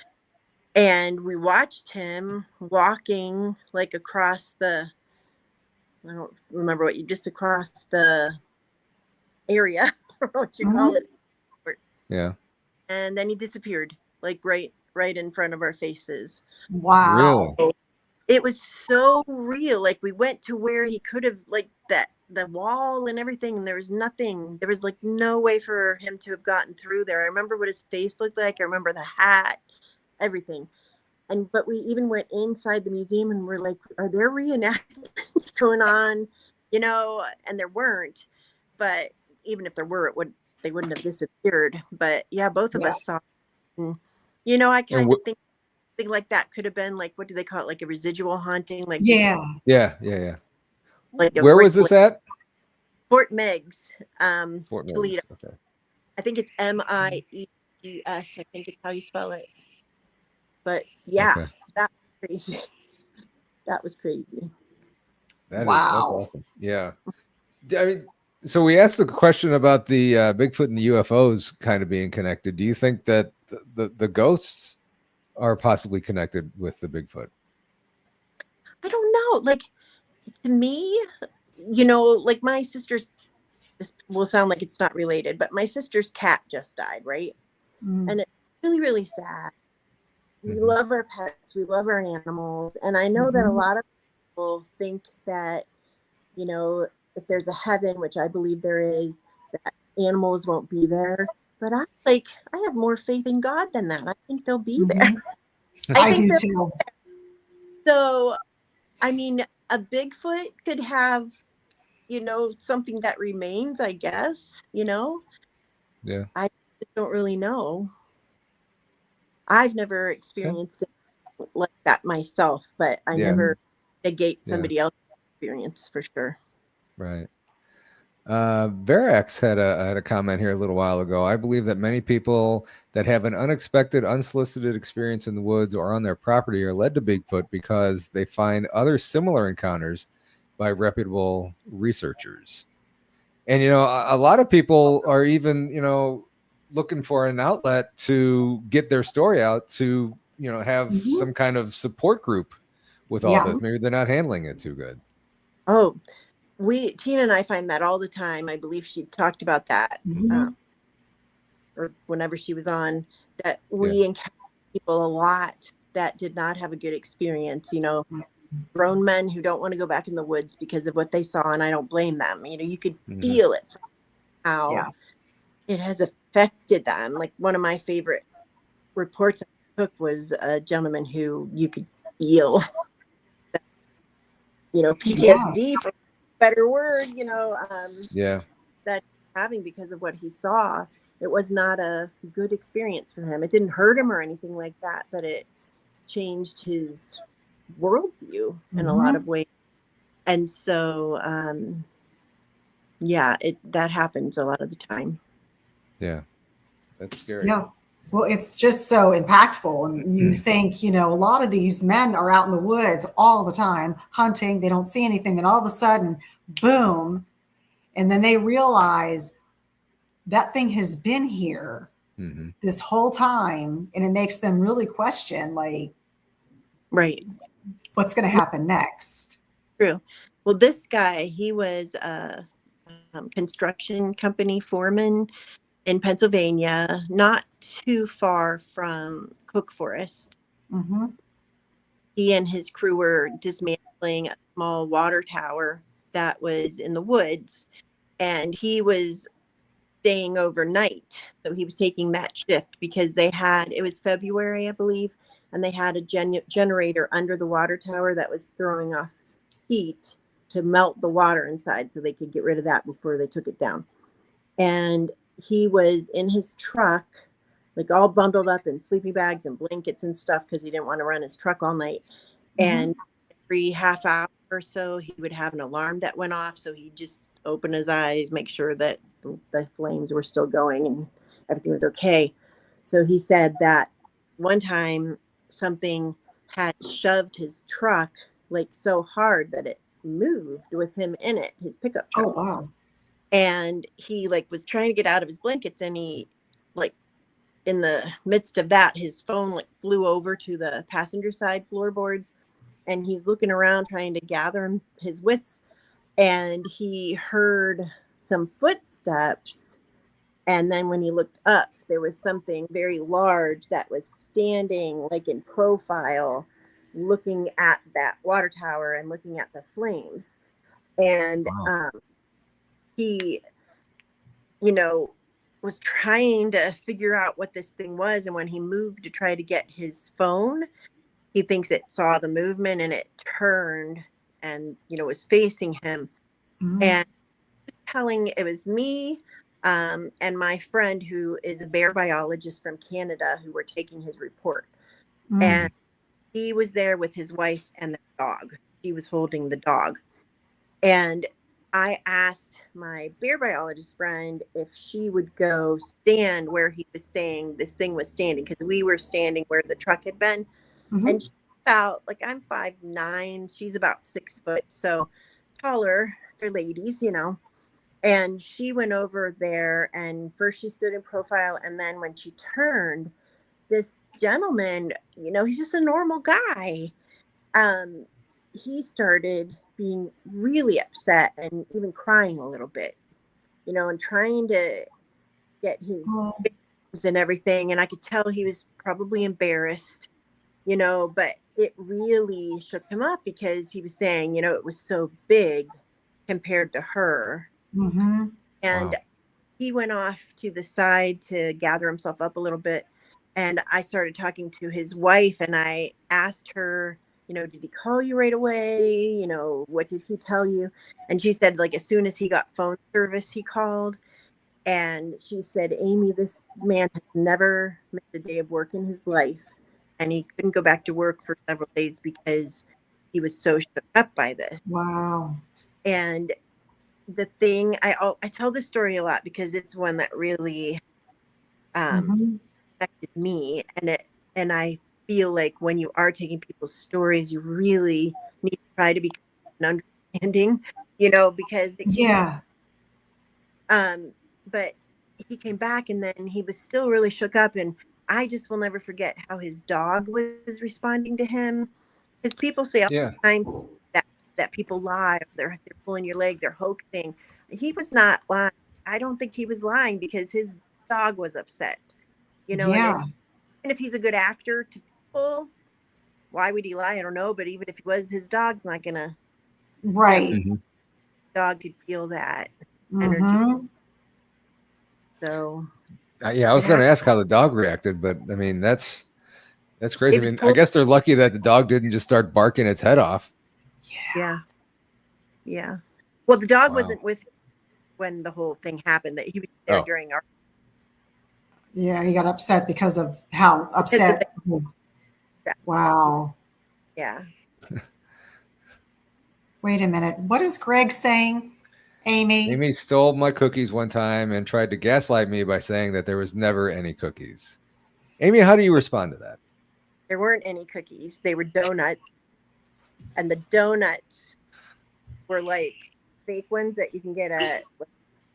And we watched him walking across I don't remember just across the area, I don't know what you call it. Yeah. And then he disappeared, right in front of our faces. Wow. Really? It was so real. Like, we went to where he could have, the wall and everything, and there was nothing. There was no way for him to have gotten through there. I remember what his face looked like. I remember the hat, everything. But we even went inside the museum and we're like, are there reenactments going on? And there weren't. But even if there were, they wouldn't have disappeared. But yeah, both of us saw. And, I kind of think something like that could have been what do they call it? A residual haunting? Yeah. Where was this at? Fort Meigs, Fort Meigs. Toledo. Okay. I think it's Meigs. I think is how you spell it. But yeah, that was crazy. That was crazy. That's awesome. Yeah. I mean, so we asked the question about the Bigfoot and the UFOs kind of being connected. Do you think that the ghosts are possibly connected with the Bigfoot? I don't know. To me, my sister's, this will sound like it's not related, but my sister's cat just died, right? And it's really, really sad. we love our pets, we love our animals. And I know that a lot of people think that, you know, if there's a heaven, which I believe there is, that animals won't be there. But I have more faith in God than that. I think they'll be there. I do too. So, I mean, a Bigfoot could have, you know, something that remains, I guess, you know? Yeah. I don't really know. I've never experienced it like that myself, but I never negate somebody else's experience for sure. Right. Verax had a comment here a little while ago. I believe that many people that have an unexpected, unsolicited experience in the woods or on their property are led to Bigfoot because they find other similar encounters by reputable researchers. And, you know, a lot of people are even, you know, looking for an outlet to get their story out, to, you know, have some kind of support group with all this. Maybe they're not handling it too good. Oh, Tina and I find that all the time. I believe she talked about that or whenever she was on, that we encounter people a lot that did not have a good experience, you know, grown men who don't want to go back in the woods because of what they saw. And I don't blame them. You know, you could feel it from how it has affected them. Like one of my favorite reports I took was a gentleman who you could feel, you know, PTSD for a better word, you know, that having because of what he saw. It was not a good experience for him. It didn't hurt him or anything like that, but it changed his worldview in a lot of ways. And so, that happens a lot of the time. Yeah, that's scary. Yeah. Well, it's just so impactful. And you think, you know, a lot of these men are out in the woods all the time hunting. They don't see anything. And all of a sudden, boom. And then they realize that thing has been here this whole time. And it makes them really question, like, what's going to happen next? True. Well, this guy, he was a construction company foreman in Pennsylvania, not too far from Cook Forest. He and his crew were dismantling a small water tower that was in the woods, and he was staying overnight. So he was taking that shift because it was February, I believe, and they had a generator under the water tower that was throwing off heat to melt the water inside so they could get rid of that before they took it down. And he was in his truck, like all bundled up in sleeping bags and blankets and stuff because he didn't want to run his truck all night. And every half hour or so, he would have an alarm that went off. So he'd just open his eyes, make sure that the flames were still going and everything was okay. So he said that one time something had shoved his truck like so hard that it moved with him in it, his pickup truck. Oh, wow. And he like was trying to get out of his blankets, and he like in the midst of that, his phone like flew over to the passenger side floorboards, and he's looking around trying to gather his wits, and he heard some footsteps. And then when he looked up, there was something very large that was standing like in profile, looking at that water tower and looking at the flames. And he, you know, was trying to figure out what this thing was. And when he moved to try to get his phone, he thinks it saw the movement and it turned and, you know, was facing him. And telling it was me and my friend who is a bear biologist from Canada who were taking his report. And he was there with his wife and the dog. He was holding the dog. And I asked my bear biologist friend if she would go stand where he was saying this thing was standing, because we were standing where the truck had been. And she's about, like, I'm 5'9", she's about 6 foot, so taller for ladies, you know. And she went over there, and first she stood in profile, and then when she turned, this gentleman, you know, he's just a normal guy. He started being really upset and even crying a little bit, you know, and trying to get his things and everything. And I could tell he was probably embarrassed. but it really shook him up because he was saying, it was so big compared to her. Mm-hmm. And Wow. he went off to the side to gather himself up a little bit. And I started talking to his wife, and I asked her, did he call you right away? What did he tell you? And she said, like, as soon as he got phone service, he called. And she said, Amy, this man has never missed a day of work in his life. And he couldn't go back to work for several days because he was so shook up by this. Wow. And the thing, I tell this story a lot because it's one that really affected me. And I feel like when you are taking people's stories, you really need to try to be understanding, because it can but he came back, and then he was still really shook up. And I just will never forget how his dog was responding to him. Because people say all the time that people lie, they're pulling your leg, they're hoaxing. He was not lying. I don't think he was lying because his dog was upset. And if he's a good actor to people, why would he lie? I don't know. But even if he was, his dog's not gonna. Right. Dog could feel that energy. So, I was going to ask how the dog reacted, but I mean, that's crazy. I mean, I guess they're lucky that the dog didn't just start barking its head off. Yeah. Well, the dog wasn't with him when the whole thing happened. That he was there during our. Yeah, he got upset because of how upset he was. Wow. Yeah. Wait a minute. What is Greg saying? Amy stole my cookies one time and tried to gaslight me by saying that there was never any cookies. Amy, how do you respond to that? There weren't any cookies. They were donuts. And the donuts were like fake ones that you can get at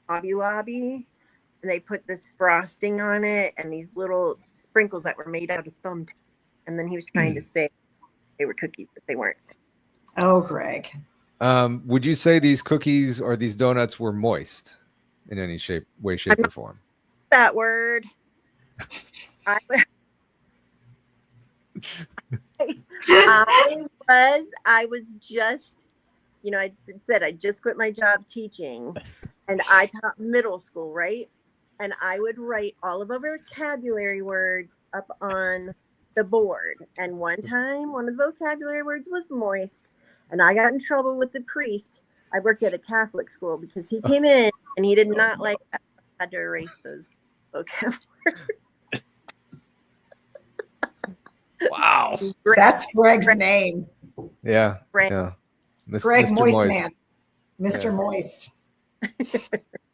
Hobby Lobby. And they put this frosting on it and these little sprinkles that were made out of thumbtacks. And then he was trying to say they were cookies, but they weren't. Oh, Greg. Would you say these cookies or these donuts were moist in any way, shape, or form? That word. I was just, I said I just quit my job teaching, and I taught middle school, right? And I would write all of our vocabulary words up on the board. And one time, one of the vocabulary words was moist. And I got in trouble with the priest. I worked at a Catholic school because he came in and he did not like that. I had to erase those vocab words. Wow. That's Greg's name. Yeah. Greg Greg Mr. Moist Moist. Man. Mr. Moist.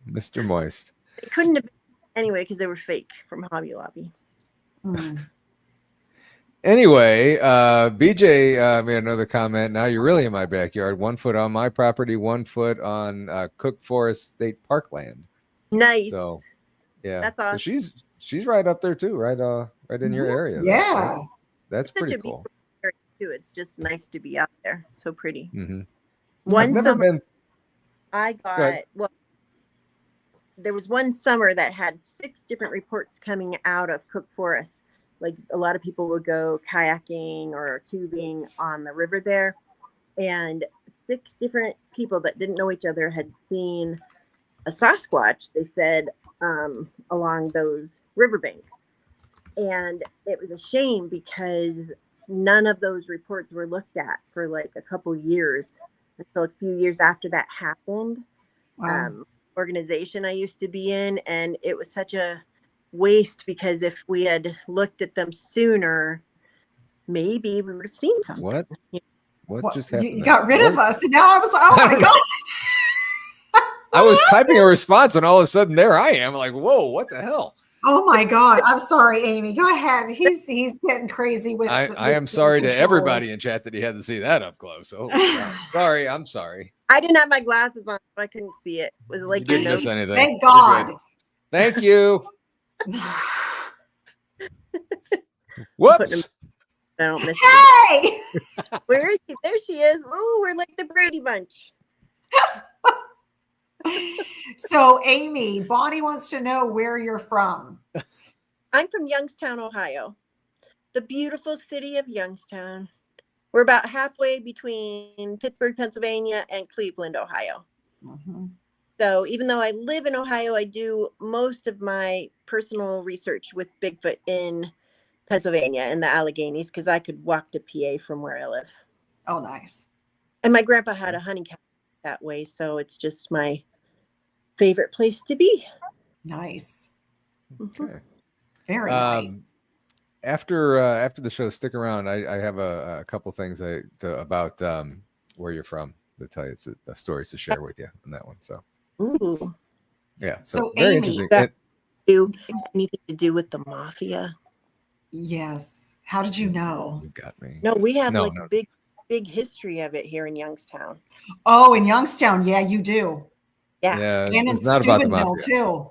Mr. Moist. It couldn't have been anyway because they were fake from Hobby Lobby. Anyway, BJ made another comment. Now you're really in my backyard. 1 foot on my property, 1 foot on Cook Forest State Parkland. Nice. So, yeah. That's awesome. So she's right up there too, right in your area. Yeah. That's pretty cool. Too. It's just nice to be out there. So pretty. I've never been. There was one summer that had 6 different reports coming out of Cook Forest. Like a lot of people would go kayaking or tubing on the river there. And 6 different people that didn't know each other had seen a Sasquatch, they said, along those riverbanks. And it was a shame because none of those reports were looked at for like a couple years until a few years after that happened. Wow. Organization I used to be in, and it was such a waste because if we had looked at them sooner, maybe we would have seen something. What just happened? You got rid of us, and now I was oh my god. I was typing a response, and all of a sudden there I am, like, whoa, what the hell? Oh my god! I'm sorry, Amy. Go ahead. He's getting crazy with. I am sorry to everybody in chat that he had to see that up close. Oh, sorry, I'm sorry. I didn't have my glasses on, so I couldn't see it. Was it like you didn't miss anything? Thank God. Thank you. Whoops. I don't miss Hey! Where is she? There she is. Oh, we're like the Brady Bunch. So, Amy, Bonnie wants to know where you're from. I'm from Youngstown, Ohio. the beautiful city of Youngstown. We're about halfway between Pittsburgh, Pennsylvania, and Cleveland, Ohio. Mm-hmm. So even though I live in Ohio, I do most of my personal research with Bigfoot in Pennsylvania in the Alleghenies, because I could walk to PA from where I live. Oh, nice. And my grandpa had a hunting cabin that way, so it's just my favorite place to be. Nice. Okay. Very nice. After the show, stick around. I have a couple things about where you're from to tell you. It's a stories to share with you on that one. So, Ooh. yeah. So very Amy, interesting. Do anything to do with the mafia? Yes. How did you know? You got me. No, we have No. big history of it here in Youngstown. Oh, in Youngstown, yeah, you do. Yeah, And in it's not about the Steubenville mafia. too.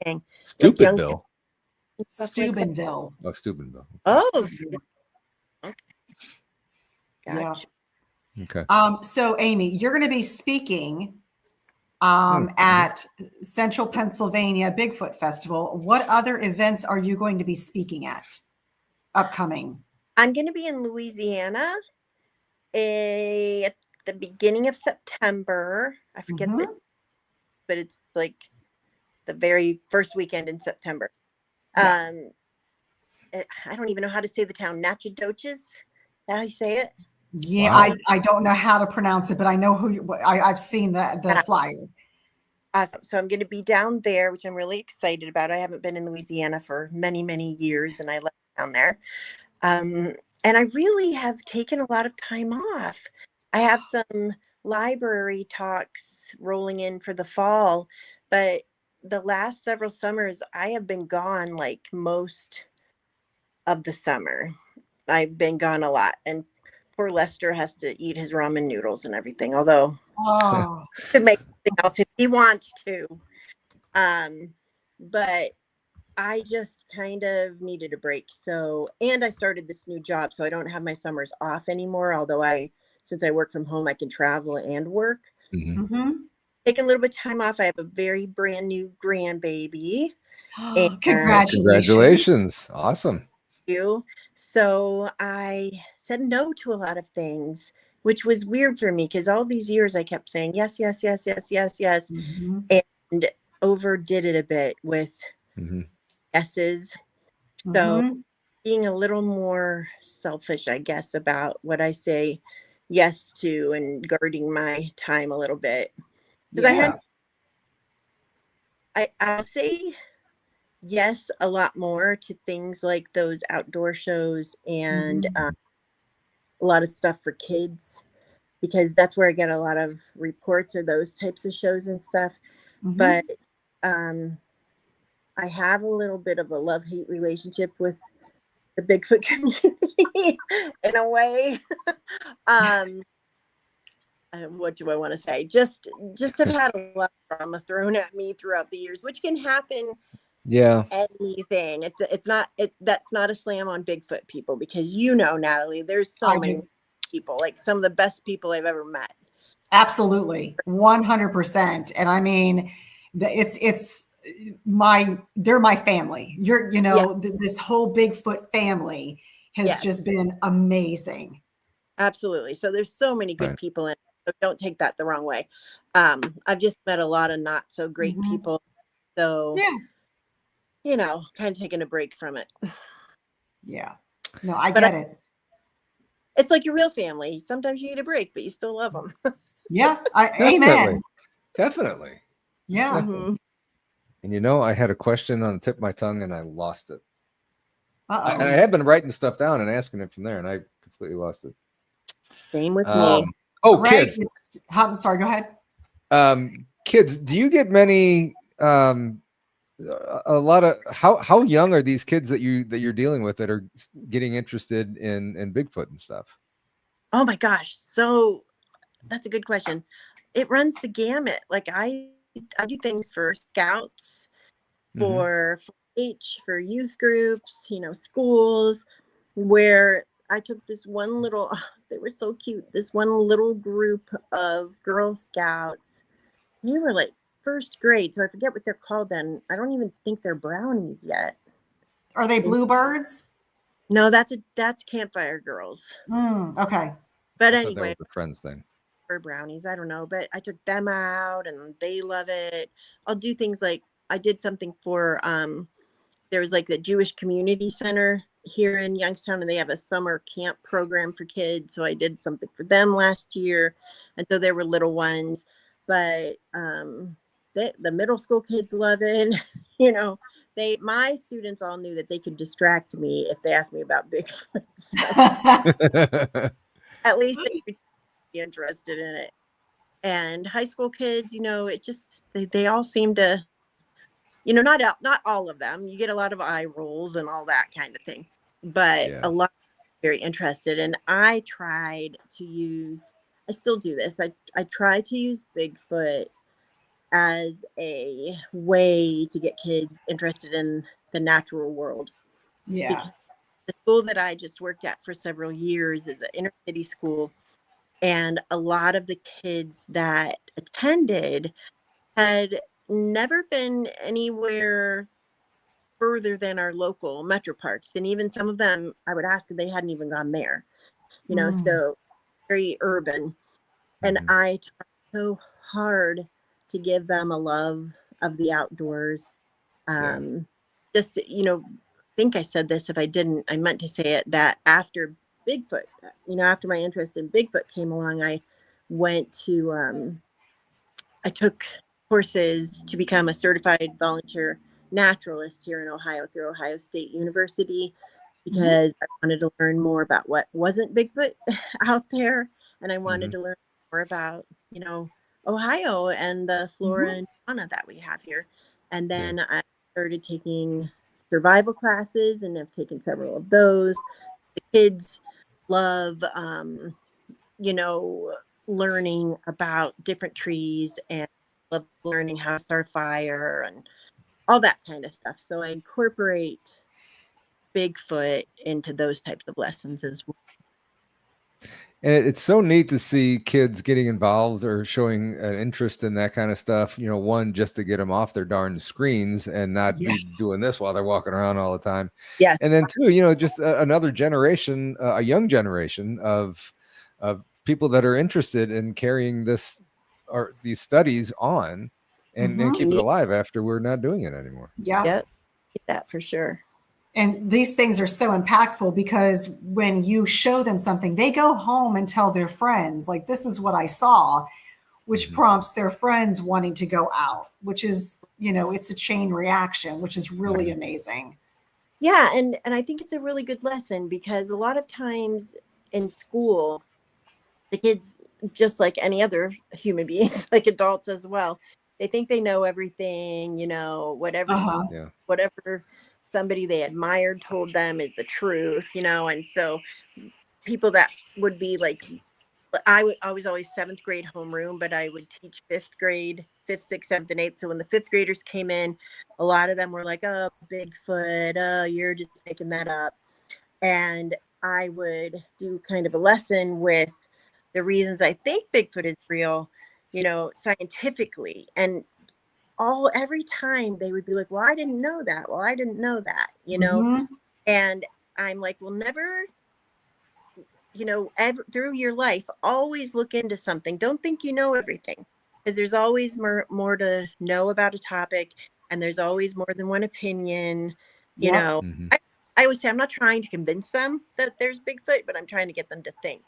Dang. Stupidville. Steubenville. Oh, Steubenville. Oh, Yeah. gotcha. Okay. So Amy, you're going to be speaking Mm-hmm. at Central Pennsylvania Bigfoot Festival. What other events are you going to be speaking at upcoming? I'm going to be in Louisiana at the beginning of September. I forget Mhm. but it's like the very first weekend in September. Yeah. I don't even know how to say the town. Natchitoches? Is that how you say it? Yeah, Wow. I don't know how to pronounce it, but I know I've seen the flyer. Awesome. So I'm going to be down there, which I'm really excited about. I haven't been in Louisiana for many, many years, and I love down there. And I really have taken a lot of time off. I have some library talks rolling in for the fall, but the last several summers, I have been gone like most of the summer. I've been gone a lot, and poor Lester has to eat his ramen noodles and everything, although Oh, to make something else if he wants to. But I just kind of needed a break. So, and I started this new job, so I don't have my summers off anymore. Although since I work from home, I can travel and work. Mm-hmm. mm-hmm. Taking a little bit of time off. I have a very brand new grandbaby. And Congratulations. Awesome. so I said no to a lot of things, which was weird for me because all these years I kept saying yes, yes, yes, yes, yes, yes, Mm-hmm. and overdid it a bit with Mm-hmm. yeses. So Mm-hmm. being a little more selfish, I guess, about what I say yes to and guarding my time a little bit. Because Yeah. I'll say yes a lot more to things like those outdoor shows and Mhm. a lot of stuff for kids, because that's where I get a lot of reports of those types of shows and stuff. Mhm. But I have a little bit of a love-hate relationship with the Bigfoot community in a way. What do I want to say? Just have had a lot of drama thrown at me throughout the years, which can happen. Yeah. Anything. That's not a slam on Bigfoot people, because Natalie, there's so I many do. people, like some of the best people I've ever met. Absolutely. 100%. And I mean, they're my family. This whole Bigfoot family has Yes. just been amazing. Absolutely. So there's so many good Right. people in it. So don't take that the wrong way. I've just met a lot of not so great Mhm. people. So, Yeah. Kind of taking a break from it. Yeah. No, I But get it. It's like your real family. Sometimes you need a break, but you still love them. Yeah. Definitely. Amen. Definitely. Yeah. Definitely. And I had a question on the tip of my tongue and I lost it. Uh-oh. I had been writing stuff down and asking it from there, and I completely lost it. Same with me. Oh, Greg kids. I'm sorry, go ahead. Kids, do you get many a lot of how young are these kids that you're dealing with that are getting interested in Bigfoot and stuff? Oh my gosh. So that's a good question. It runs the gamut. Like I do things for scouts, for for youth groups, schools, where I took this one little, they were so cute. This one little group of Girl Scouts. They were like first grade, so I forget what they're called then. I don't even think they're brownies yet. Are they bluebirds? No, that's Campfire Girls. Okay. But I thought that anyway, was a friends thing. or brownies, I don't know, but I took them out and they love it. I'll do things like I did something for there was like the Jewish Community Center here in Youngstown, and they have a summer camp program for kids. So I did something for them last year, and so there were little ones, but the middle school kids love it. You know, my students all knew that they could distract me if they asked me about Bigfoot. So at least they could be interested in it. And high school kids, you know, it just they all seem to, you know, not all of them. You get a lot of eye rolls and all that kind of thing, but Yeah. a lot very interested. And I still do this. I try to use Bigfoot as a way to get kids interested in the natural world. Yeah. Because the school that I just worked at for several years is an inner city school. And a lot of the kids that attended had never been anywhere further than our local metro parks. And even some of them, I would ask if they hadn't even gone there, you know, so very urban. And I tried so hard to give them a love of the outdoors. Just, you know, I think I said this. If I didn't, I meant to say it, that after Bigfoot, you know, after my interest in Bigfoot came along, I went to, I took courses to become a certified volunteer naturalist here in Ohio through Ohio State University, because I wanted to learn more about what wasn't Bigfoot out there. And I wanted to learn more about, you know, Ohio and the flora and fauna that we have here. And then I started taking survival classes and have taken several of those. The kids love, you know, learning about different trees and love learning how to start a fire and all that kind of stuff. So I incorporate Bigfoot into those types of lessons as well. And it's so neat to see kids getting involved or showing an interest in that kind of stuff. You know, one, just to get them off their darn screens and not be doing this while they're walking around all the time. Yeah. And then two, you know, just another generation, a young generation of people that are interested in carrying this or these studies on and keep it alive after we're not doing it anymore. Yep. That for sure. And these things are so impactful because when you show them something, they go home and tell their friends, like, this is what I saw, which prompts their friends wanting to go out, which is, you know, it's a chain reaction, which is really amazing. Yeah. And I think it's a really good lesson, because a lot of times in school, the kids, just like any other human beings, like adults as well, they think they know everything, you know, whatever somebody they admired told them is the truth, you know. And so people that would be like, I was always 7th grade homeroom, but I would teach 5th grade, 5th, 6th, 7th, and 8th. So when the 5th graders came in, a lot of them were like, oh, Bigfoot, oh, you're just making that up. And I would do kind of a lesson with the reasons I think Bigfoot is real, you know, scientifically. And every time they would be like, well, I didn't know that. Well, I didn't know that, you know? And I'm like, well, never, you know, through your life, always look into something. Don't think you know everything, because there's always more to know about a topic, and there's always more than one opinion, you know. I always say I'm not trying to convince them that there's Bigfoot, but I'm trying to get them to think.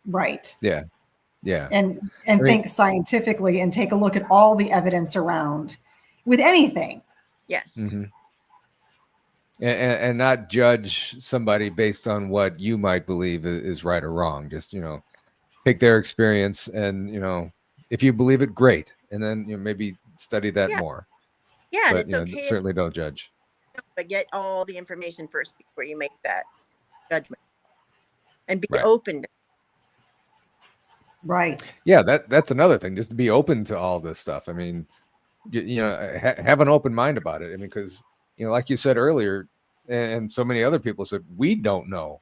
Right. Yeah. And think scientifically and take a look at all the evidence around with anything. Yes. And not judge somebody based on what you might believe is right or wrong. Just, you know, take their experience and, you know, if you believe it, great. And then, you know, maybe study that more. Yeah. But, and it's you know, okay. Certainly don't judge. But get all the information first before you make that judgment, and be open to. Right. Yeah, that's another thing. Just to be open to all this stuff. I mean, you know, have an open mind about it. I mean, because, you know, like you said earlier, and so many other people said, we don't know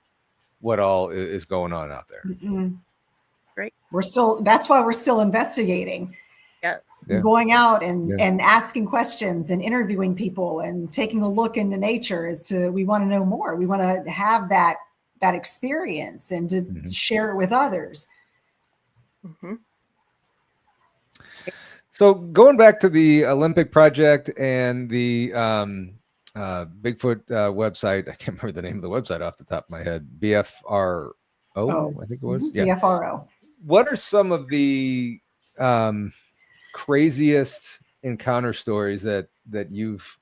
what all is going on out there. Right. That's why we're still investigating. Yeah. Going out and asking questions and interviewing people and taking a look into nature we want to know more. We want to have that experience and to share it with others. Mm-hmm. So going back to the Olympic project and the Bigfoot website, I can't remember the name of the website off the top of my head. BFRO, I think it was. Yeah. BFRO. What are some of the craziest encounter stories that you've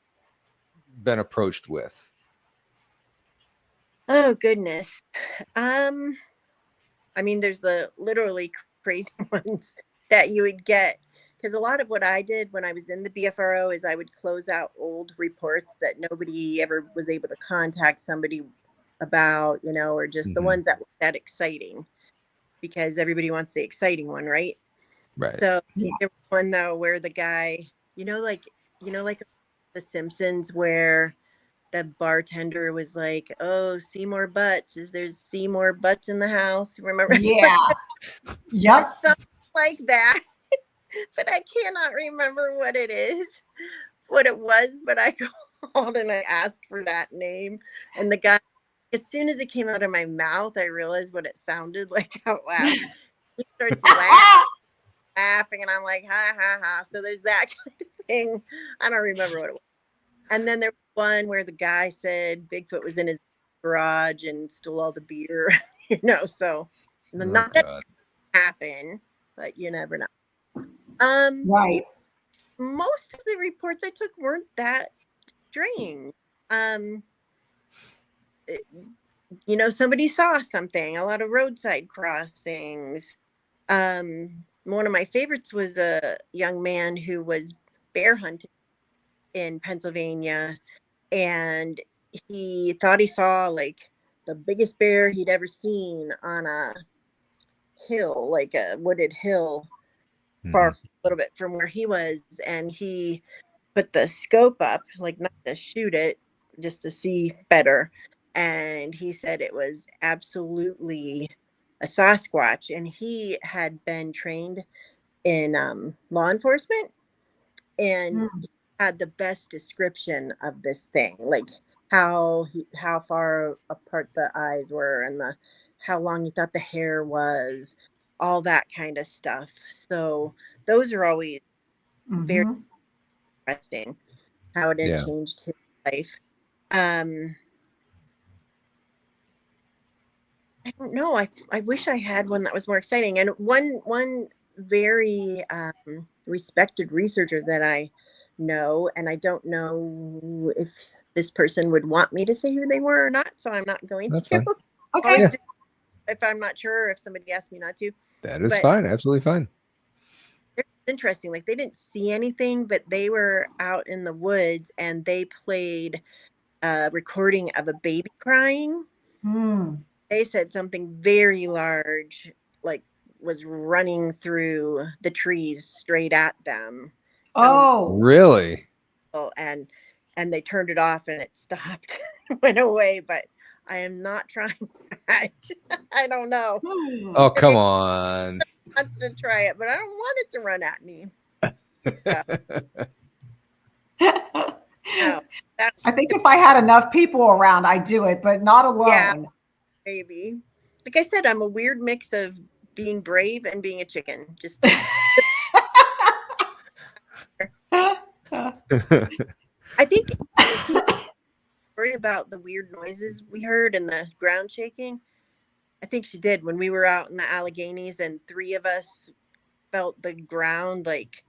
been approached with? Oh goodness. I mean, there's the literally crazy ones that you would get, because a lot of what I did when I was in the BFRO is I would close out old reports that nobody ever was able to contact somebody about, or just the ones that were that exciting, because everybody wants the exciting one, right? Right. So there was one though where the guy, like The Simpsons, where the bartender was like, "Oh, Seymour Butts. There's Seymour Butts in the house?" Remember? Yeah. Yep. Something like that. But I cannot remember what it was. But I called and I asked for that name. And the guy, as soon as it came out of my mouth, I realized what it sounded like out loud. He starts laughing, and I'm like, ha, ha, ha. So there's that kind of thing. I don't remember what it was. And then there was one where the guy said Bigfoot was in his garage and stole all the beer, so not that happened, but you never know. Right. Most of the reports I took weren't that strange. Somebody saw something, a lot of roadside crossings. One of my favorites was a young man who was bear hunting in Pennsylvania, and he thought he saw like the biggest bear he'd ever seen on a hill, like a wooded hill, far a little bit from where he was, and he put the scope up, like not to shoot it, just to see better, and he said it was absolutely a Sasquatch, and he had been trained in law enforcement, and had the best description of this thing, like how far apart the eyes were and how long he thought the hair was, all that kind of stuff. So those are always very interesting, how it had changed his life. I don't know. I wish I had one that was more exciting. And one very respected researcher that I know, and I don't know if this person would want me to say who they were or not, so I'm not going That's to. Fine. Okay. If I'm not sure, if somebody asked me not to. That is fine. Absolutely fine. It's interesting. Like, they didn't see anything, but they were out in the woods and they played a recording of a baby crying. They said something very large, like, was running through the trees straight at them. Oh, really? And they turned it off and it stopped, went away. But I am not trying that. I don't know. Oh, come on. Wants to try it, but I don't want it to run at me. No, I think if I had enough people around, I'd do it, but not alone. Yeah, maybe. Like I said, I'm a weird mix of being brave and being a chicken. Just I think worry about the weird noises we heard and the ground shaking. I think she did when we were out in the Alleghenies and three of us felt the ground like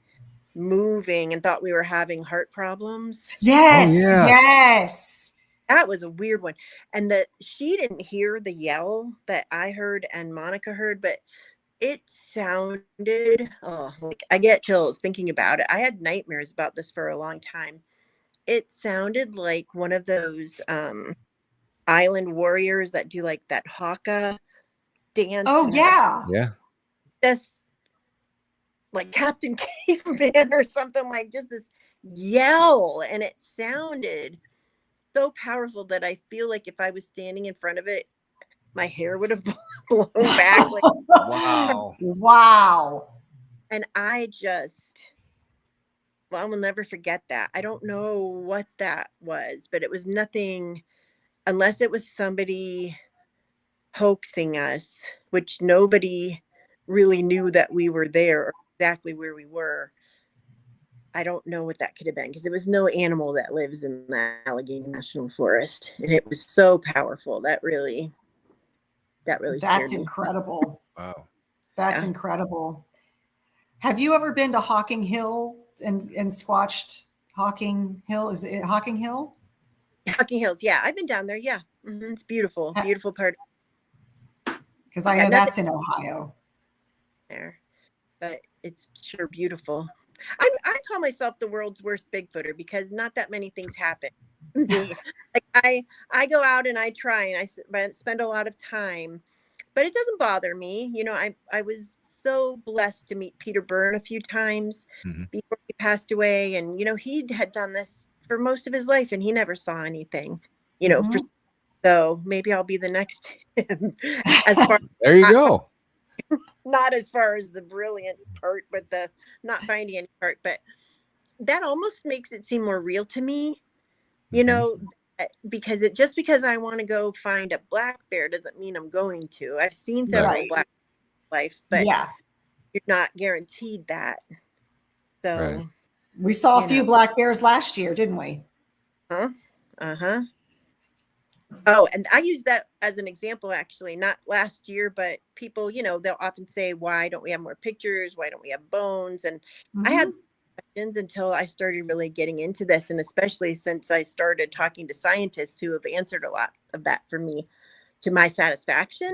moving and thought we were having heart problems. Yes, yes. That was a weird one. And she didn't hear the yell that I heard and Monica heard, but it sounded, like I get chills thinking about it. I had nightmares about this for a long time. It sounded like one of those island warriors that do like that haka dance. Oh, yeah. Yeah. Just like Captain Caveman or something, like just this yell. And it sounded so powerful that I feel like if I was standing in front of it, my hair would have blown back. Like, Wow. Wow. And I will never forget that. I don't know what that was, but it was nothing, unless it was somebody hoaxing us, which nobody really knew that we were there or exactly where we were. I don't know what that could have been, because it was no animal that lives in the Allegheny National Forest. And it was so powerful. That really That's scared me. incredible. Wow. That's incredible. Have you ever been to Hocking Hill and squatched Hocking Hill? Is it Hocking Hill? Hocking Hills. Yeah, I've been down there. Yeah. Mm-hmm. It's beautiful. Beautiful part. Because I know that's in Ohio. There. But it's sure beautiful. I call myself the world's worst Bigfooter because not that many things happen. Like I go out and I try and I spend a lot of time, but it doesn't bother me. You know, I was so blessed to meet Peter Byrne a few times before he passed away. And, you know, he had done this for most of his life and he never saw anything, you know, so maybe I'll be the next him. As far there you go. Not as far as the brilliant part, but the not finding any part, but that almost makes it seem more real to me, you know, because because I want to go find a black bear doesn't mean I'm going to. I've seen several black life, but you're not guaranteed that. So we saw a few black bears last year, didn't we? Oh, and I use that as an example, actually, not last year, but people, you know, they'll often say, why don't we have more pictures? Why don't we have bones? And I had questions until I started really getting into this. And especially since I started talking to scientists who have answered a lot of that for me to my satisfaction.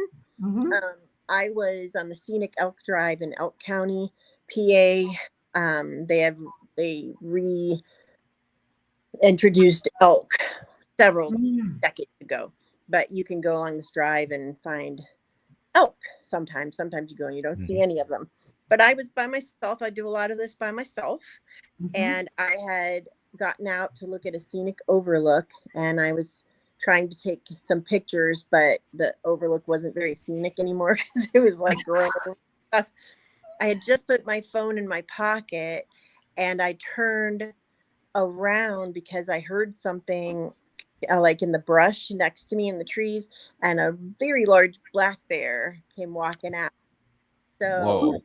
I was on the Scenic Elk Drive in Elk County, PA. They reintroduced elk several decades ago, but you can go along this drive and find elk sometimes you go and you don't see any of them. But I was by myself. I do a lot of this by myself. And I had gotten out to look at a scenic overlook and I was trying to take some pictures, but the overlook wasn't very scenic anymore because it was like growing stuff. I had just put my phone in my pocket and I turned around because I heard something like in the brush next to me in the trees, and a very large black bear came walking out. So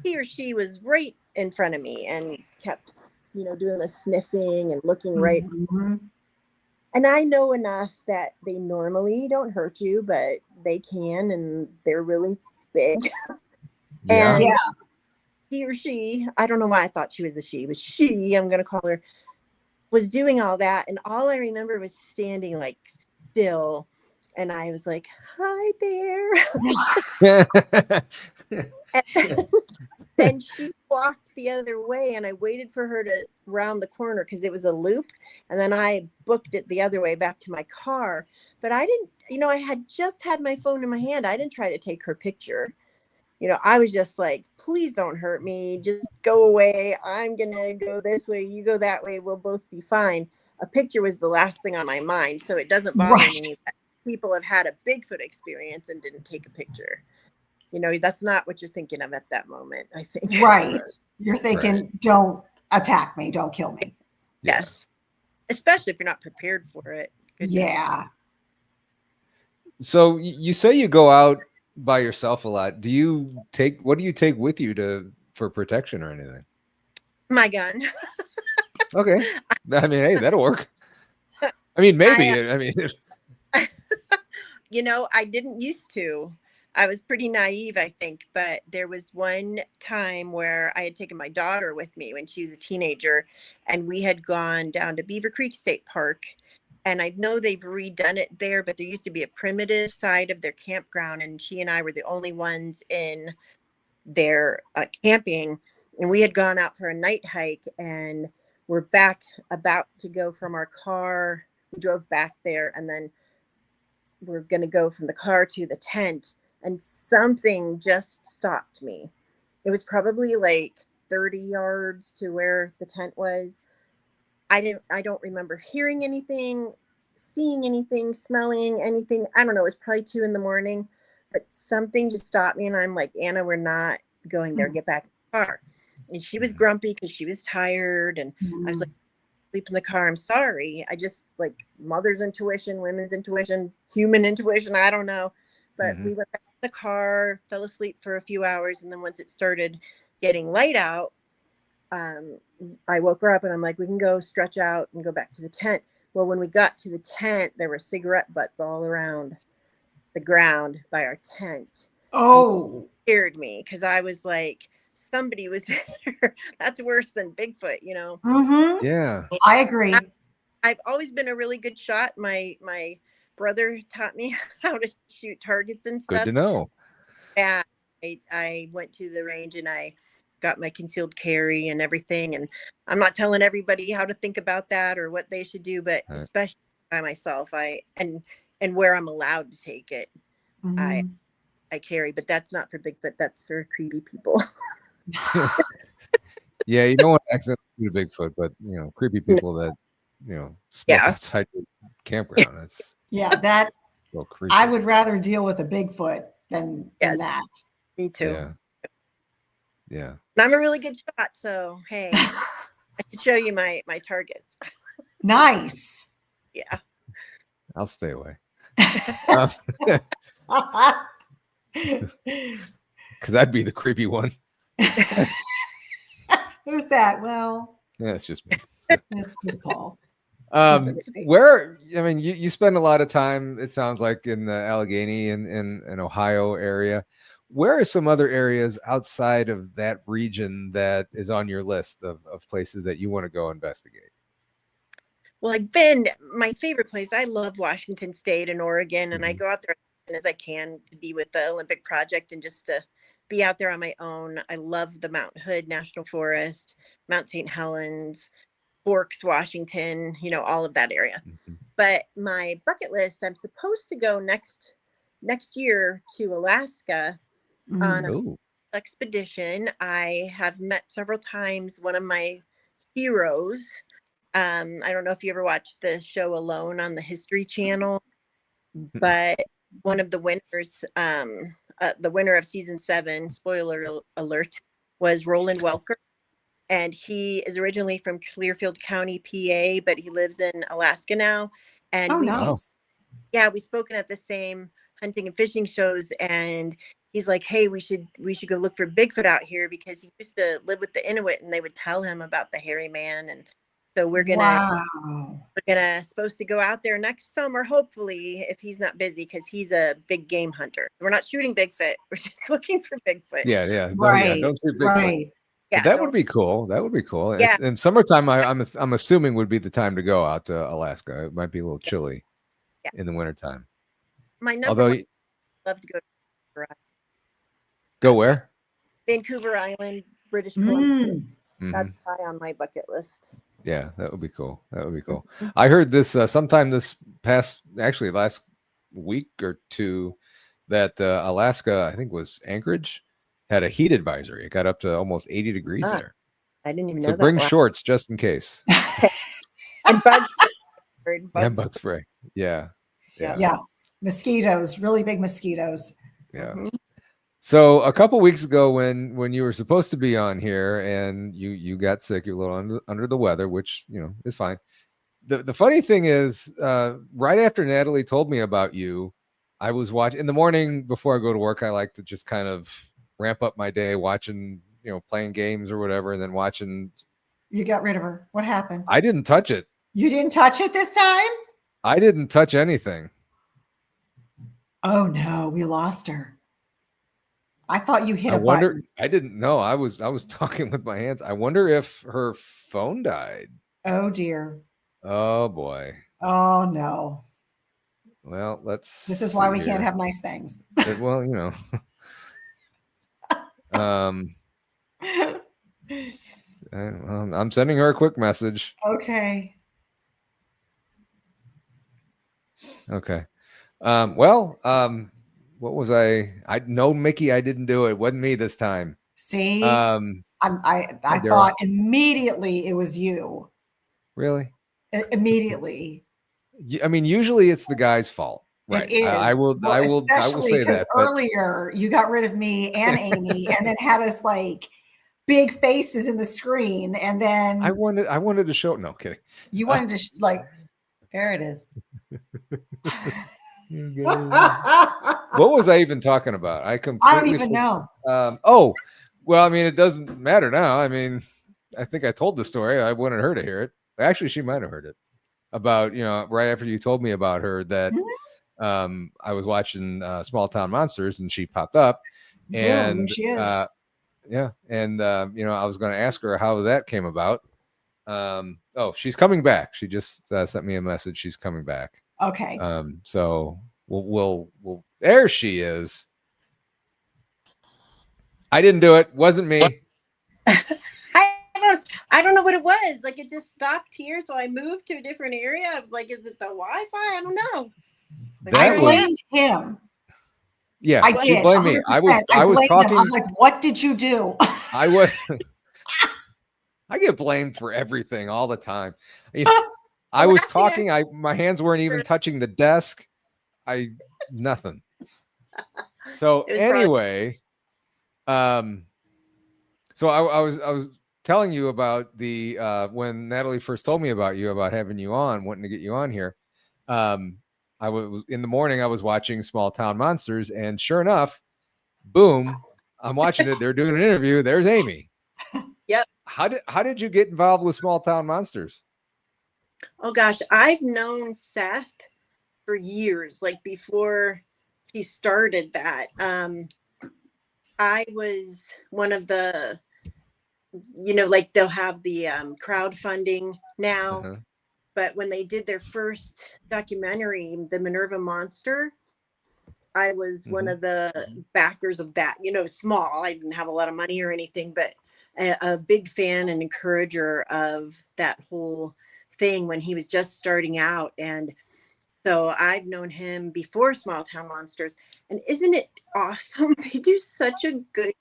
he or she was right in front of me and kept, you know, doing the sniffing and looking right. And I know enough that they normally don't hurt you, but they can, and they're really big. And he or she, I don't know why I thought she was a she, but she, I'm going to call her, was doing all that. And all I remember was standing like still. And I was like, hi there. And she walked the other way and I waited for her to round the corner because it was a loop. And then I booked it the other way back to my car. But I didn't, you know, I had just had my phone in my hand. I didn't try to take her picture. You know, I was just like, please don't hurt me. Just go away. I'm going to go this way. You go that way. We'll both be fine. A picture was the last thing on my mind. So it doesn't bother me that people have had a Bigfoot experience and didn't take a picture. You know, that's not what you're thinking of at that moment, I think. Right. You're thinking, don't attack me. Don't kill me. Yes. Especially if you're not prepared for it. Goodness. Yeah. So you say you go out by yourself a lot. What do you take with you for protection or anything? My gun. Okay. I mean, hey, that'll work. I mean, maybe. You know, I didn't used to. I was pretty naive, I think, but there was one time where I had taken my daughter with me when she was a teenager, and we had gone down to Beaver Creek State Park. And I know they've redone it there, but there used to be a primitive side of their campground, and she and I were the only ones in their camping. And we had gone out for a night hike, and we're back about to go from our car. We drove back there, and then we're going to go from the car to the tent, and something just stopped me. It was probably like 30 yards to where the tent was. I don't remember hearing anything, seeing anything, smelling anything. I don't know. It was probably 2 a.m, but something just stopped me. And I'm like, Anna, we're not going there. Get back. car. And she was grumpy because she was tired. And I was like, sleep in the car. I'm sorry. I just like mother's intuition, women's intuition, human intuition. I don't know. But we went back in the car, fell asleep for a few hours. And then once it started getting light out, I woke her up and I'm like, we can go stretch out and go back to the tent. Well, when we got to the tent, there were cigarette butts all around the ground by our tent. Oh, it scared me because I was like, somebody was there. That's worse than Bigfoot, you know? Yeah. I agree. I've always been a really good shot. My brother taught me how to shoot targets and stuff. Good to know. Yeah. I went to the range and I got my concealed carry and everything. And I'm not telling everybody how to think about that or what they should do, but especially by myself, and where I'm allowed to take it, I carry, but that's not for Bigfoot. That's for creepy people. Yeah, you don't want to accidentally shoot a Bigfoot, but you know, creepy people that smoke outside your campground. That's that a little creepy. I would rather deal with a Bigfoot than that. Me too. Yeah. And I'm a really good shot, so hey, I can show you my targets. Nice. Yeah. I'll stay away. Because I'd be the creepy one. Who's that? Well, yeah, it's just me. It's Paul. Where, I mean, you spend a lot of time, it sounds like, in the Allegheny and Ohio area. Where are some other areas outside of that region that is on your list of places that you want to go investigate? Well, my favorite place, I love Washington State and Oregon, and I go out there as I can to be with the Olympic Project and just to be out there on my own. I love the Mount Hood National Forest, Mount St. Helens, Forks, Washington, all of that area. But my bucket list, I'm supposed to go next year to Alaska on an expedition. I have met several times one of my heroes. I don't know if you ever watched the show Alone on the History Channel, but one of the winners, the winner of season 7, spoiler alert, was Roland Welker. And he is originally from Clearfield County, PA, but he lives in Alaska now. And we've spoken at the same hunting and fishing shows. And he's like, hey, we should go look for Bigfoot out here, because he used to live with the Inuit and they would tell him about the hairy man. And so we're supposed to go out there next summer, hopefully, if he's not busy, because he's a big game hunter. We're not shooting Bigfoot. We're just looking for Bigfoot. Yeah. Right. Don't shoot Bigfoot. Right. Yeah, that would be cool. That would be cool. Yeah. And summertime, I'm assuming, would be the time to go out to Alaska. It might be a little chilly in the wintertime. My number one, I'd love to go to Vancouver Island. Go where? Vancouver Island, British Columbia. That's high on my bucket list. Yeah, that would be cool. I heard this sometime this last week or two that Alaska, I think was Anchorage, had a heat advisory. It got up to almost 80 degrees there. I didn't even know that. So bring shorts just in case. And bug spray. Bug spray. Yeah. Mosquitoes, really big mosquitoes. Yeah. So a couple weeks ago, when you were supposed to be on here and you got sick, you're a little under the weather, which is fine. The funny thing is, right after Natalie told me about you, I was watching in the morning before I go to work. I like to just kind of ramp up my day watching, playing games or whatever, and then watching. You got rid of her. What happened? I didn't touch it. You didn't touch it this time? I didn't touch anything. Oh no, we lost her. I thought you hit a button. I didn't know. I was talking with my hands. I wonder if her phone died. Oh dear. Oh boy. Oh no. Well, This is why we can't have nice things. Well, I'm sending her a quick message. Okay. What was I no, Mickey, I didn't do it. It wasn't me this time. See, I thought immediately it was you. Really? Immediately. I mean, usually it's the guy's fault. Right. It is. I will say that. Earlier you got rid of me and Amy and then had us like big faces in the screen, and then I wanted to show. No kidding. you wanted to like, there it is. What was I even talking about? I don't even know. Oh, well, I mean, it doesn't matter now. I mean, I think I told the story. I wanted her to hear it. Actually, she might have heard it about, right after you told me about her that I was watching Small Town Monsters and she popped up. And Boom, she is. yeah. And, I was going to ask her how that came about. Oh, she's coming back. She just sent me a message. She's coming back. Okay. So we'll there she is. I didn't do it. Wasn't me. I don't know what it was. Like, it just stopped here, so I moved to a different area. I was like, is it the Wi-Fi? I don't know. But I blamed him. Yeah, I she did. blamed me. I was talking. I'm like, what did you do? I get blamed for everything all the time. I was talking. My hands weren't even touching the desk. Nothing. So anyway, so I was telling you about the when Natalie first told me about you, about having you on, wanting to get you on here. I was in the morning. I was watching Small Town Monsters, and sure enough, boom! I'm watching it. They're doing an interview. There's Amy. Yep. How did you get involved with Small Town Monsters? Oh gosh, I've known Seth for years, like before he started that. I was one of the, like they'll have the crowdfunding now, but when they did their first documentary, The Minerva Monster, I was one of the backers of that, small. I didn't have a lot of money or anything, but a big fan and encourager of that whole thing when he was just starting out. And so I've known him before Small Town Monsters. And isn't it awesome? They do such a good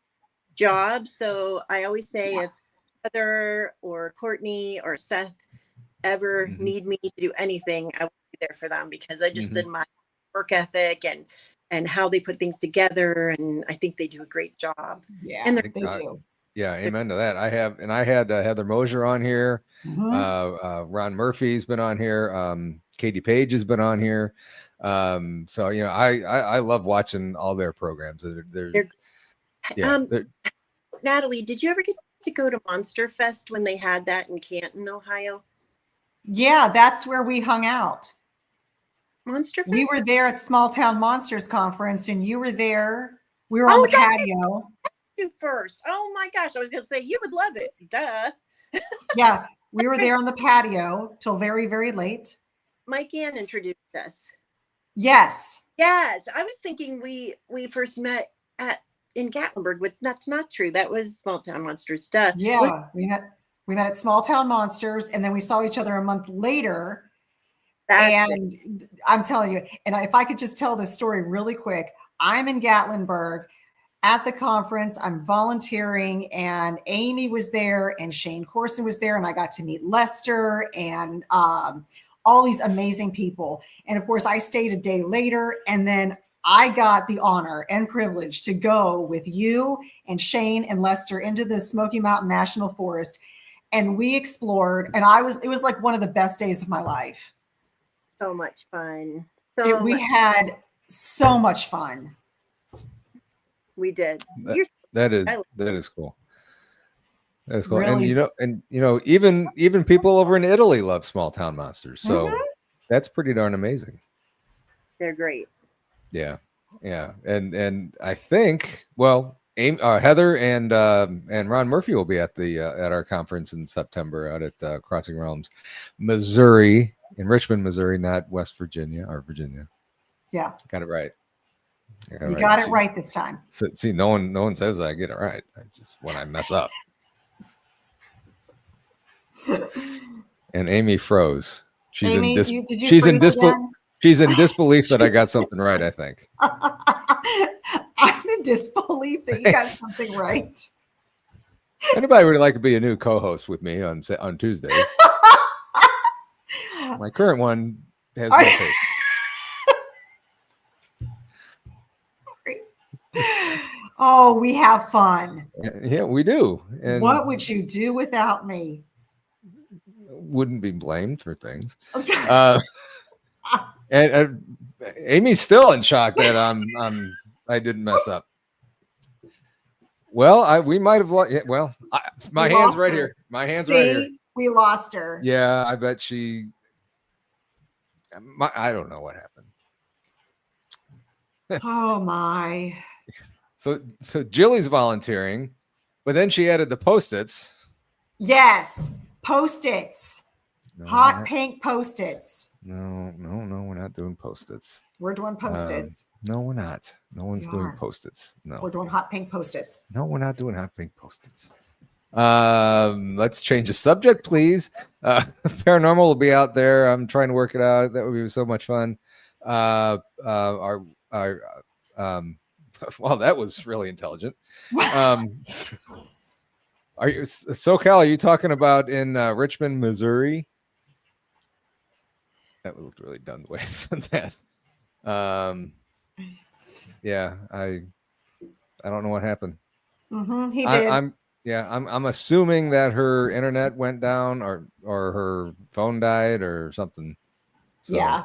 job. So I always say if Heather or Courtney or Seth ever need me to do anything, I will be there for them, because I just admire work ethic and how they put things together. And I think they do a great job. Yeah, and they do. Yeah, amen to that. I had Heather Mosier on here. Ron Murphy's been on here. Katie Page has been on here. So I love watching all their programs. Natalie, did you ever get to go to Monster Fest when they had that in Canton, Ohio? Yeah, that's where we hung out. Monster Fest? We were there at Small Town Monsters Conference, and you were there. We were on the patio. You first. Oh my gosh, I was going to say you would love it. Duh. Yeah, we were there on the patio till very, very late. Mike Ann introduced us. Yes. Yes, I was thinking we first met in Gatlinburg. That's not true. That was Small Town Monsters stuff. Yeah, we met at Small Town Monsters, and then we saw each other a month later. And I'm telling you, and if I could just tell this story really quick, I'm in Gatlinburg at the conference. I'm volunteering, and Amy was there, and Shane Corson was there, and I got to meet Lester and all these amazing people. And of course, I stayed a day later, and then I got the honor and privilege to go with you and Shane and Lester into the Smoky Mountain National Forest, and we explored. And it was like one of the best days of my life. So much fun. We had so much fun. We did. That is cool. That's cool. Really? And even people over in Italy love Small Town Monsters. So that's pretty darn amazing. They're great. Yeah. And I think, Heather and Ron Murphy will be at our conference in September out at Crossing Realms, Missouri, in Richmond, Missouri, not West Virginia or Virginia. Yeah. Got it right. You got it right this time. See, no one says I get it right. I just when I mess up. And Amy froze. She's in disbelief that I got something right, I think. I'm in disbelief that you got something right. Anybody would like to be a new co-host with me on Tuesdays? My current one has no patience. Oh, we have fun. Yeah, we do. And What would you do without me? wouldn't be blamed for things. And Amy's still in shock that I didn't mess up. Well, we might have lost. Well, my hand's right here. My hand's right here. We lost her. Yeah, I bet she. I don't know what happened. Oh my. So Jilly's volunteering, but then she added the Post-its. Yes, Post-its. No, Hot pink Post-its. No, we're not doing Post-its. We're doing Post-its. No, we're not. No one's doing Post-its. No. We're doing hot pink Post-its. No, we're not doing hot pink Post-its. Let's change the subject, please. Paranormal will be out there. I'm trying to work it out. That would be so much fun. Well, that was really intelligent. Are you SoCal? Are you talking about in Richmond, Missouri? That looked really dumb the way I said that. Yeah, I don't know what happened. He did. I'm assuming that her internet went down or her phone died or something. So, yeah.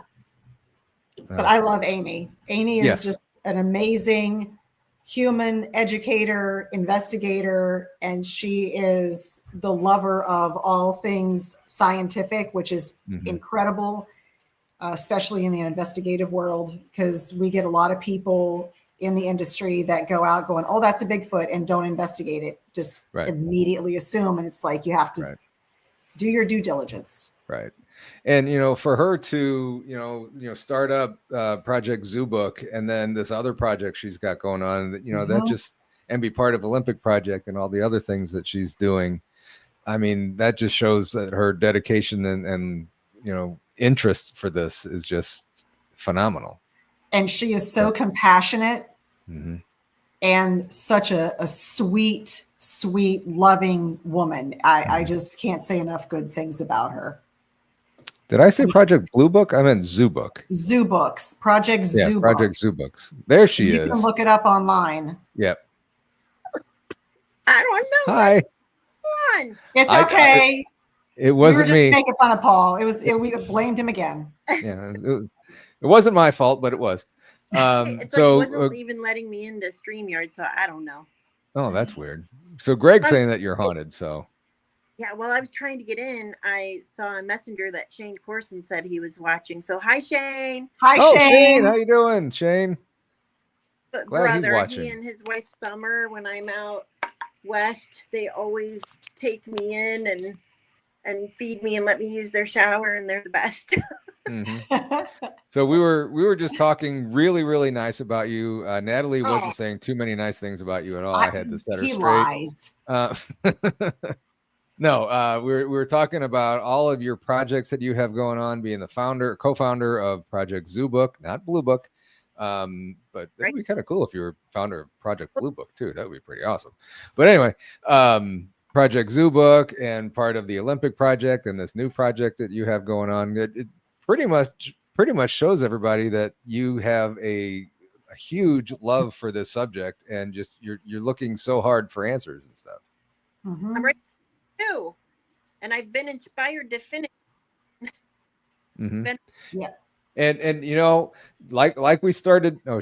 But I love Amy. Amy is just an amazing human educator, investigator, and she is the lover of all things scientific, which is incredible, especially in the investigative world, because we get a lot of people in the industry that go out going, oh, that's a Bigfoot, and don't investigate it. Just immediately assume. And it's like, you have to do your due diligence. Right. And, for her to, start up Project Zoobook and then this other project she's got going on, that just, and be part of Olympic Project and all the other things that she's doing. I mean, that just shows that her dedication and interest for this is just phenomenal. And she is so compassionate and such a sweet, loving woman. I just can't say enough good things about her. Did I say Project Blue Book? I meant Zoobook. Zoobooks. Project Zoobook. Yeah, Project Zoobooks. There she is. You can look it up online. Yep. I don't know. Hi. Come on. It's okay. It wasn't me. Me. Making fun of Paul. We blamed him again. Yeah, it wasn't my fault, but it was. It's so like it wasn't even letting me into StreamYard, so I don't know. Oh, that's weird. So Greg's saying that you're haunted, so. Yeah, well, I was trying to get in. I saw a messenger that Shane Corson said he was watching. So, hi, Shane. Hi, Shane. How you doing, Shane? But Glad he's brother, watching. he and his wife Summer, when I'm out west, they always take me in and feed me and let me use their shower, and they're the best. So we were just talking really, really nice about you. Natalie wasn't saying too many nice things about you at all. I had to set her straight. Lies. No, we were talking about all of your projects that you have going on, being the co-founder of Project Zoobook, not Blue Book. But that'd be kind of cool if you were founder of Project Blue Book too. That would be pretty awesome. But anyway, Project Zoobook and part of the Olympic project and this new project that you have going on, it pretty much shows everybody that you have a huge love for this subject and just you're looking so hard for answers and stuff. I'm ready too, and I've been inspired to finish. Yeah. And like we started. Oh,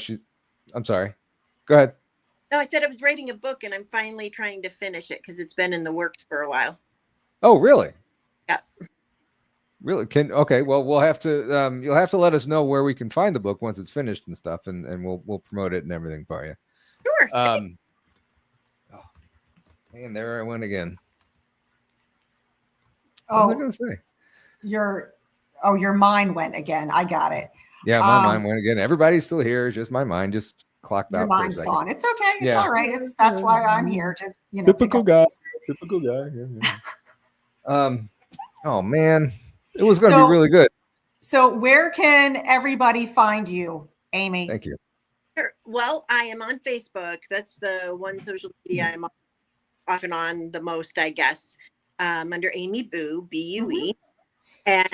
I'm sorry. Go ahead. No, I said I was writing a book, and I'm finally trying to finish it because it's been in the works for a while. Oh, really? Yeah. Really? Okay. Well, we'll have to. You'll have to let us know where we can find the book once it's finished and stuff, and we'll promote it and everything for you. Sure. Oh, man, there I went again. What was I gonna say? Your mind went again. I got it. Yeah, my mind went again. Everybody's still here. It's just my mind just clocked out. Your mind's gone. It's okay. It's all right. That's why I'm here to typical guy. Typical guy. Yeah. Oh man, it was going to be really good. So where can everybody find you, Amy? Thank you. Sure. Well, I am on Facebook. That's the one social media I'm off and on the most, I guess. Under Amy Bue, Bue. And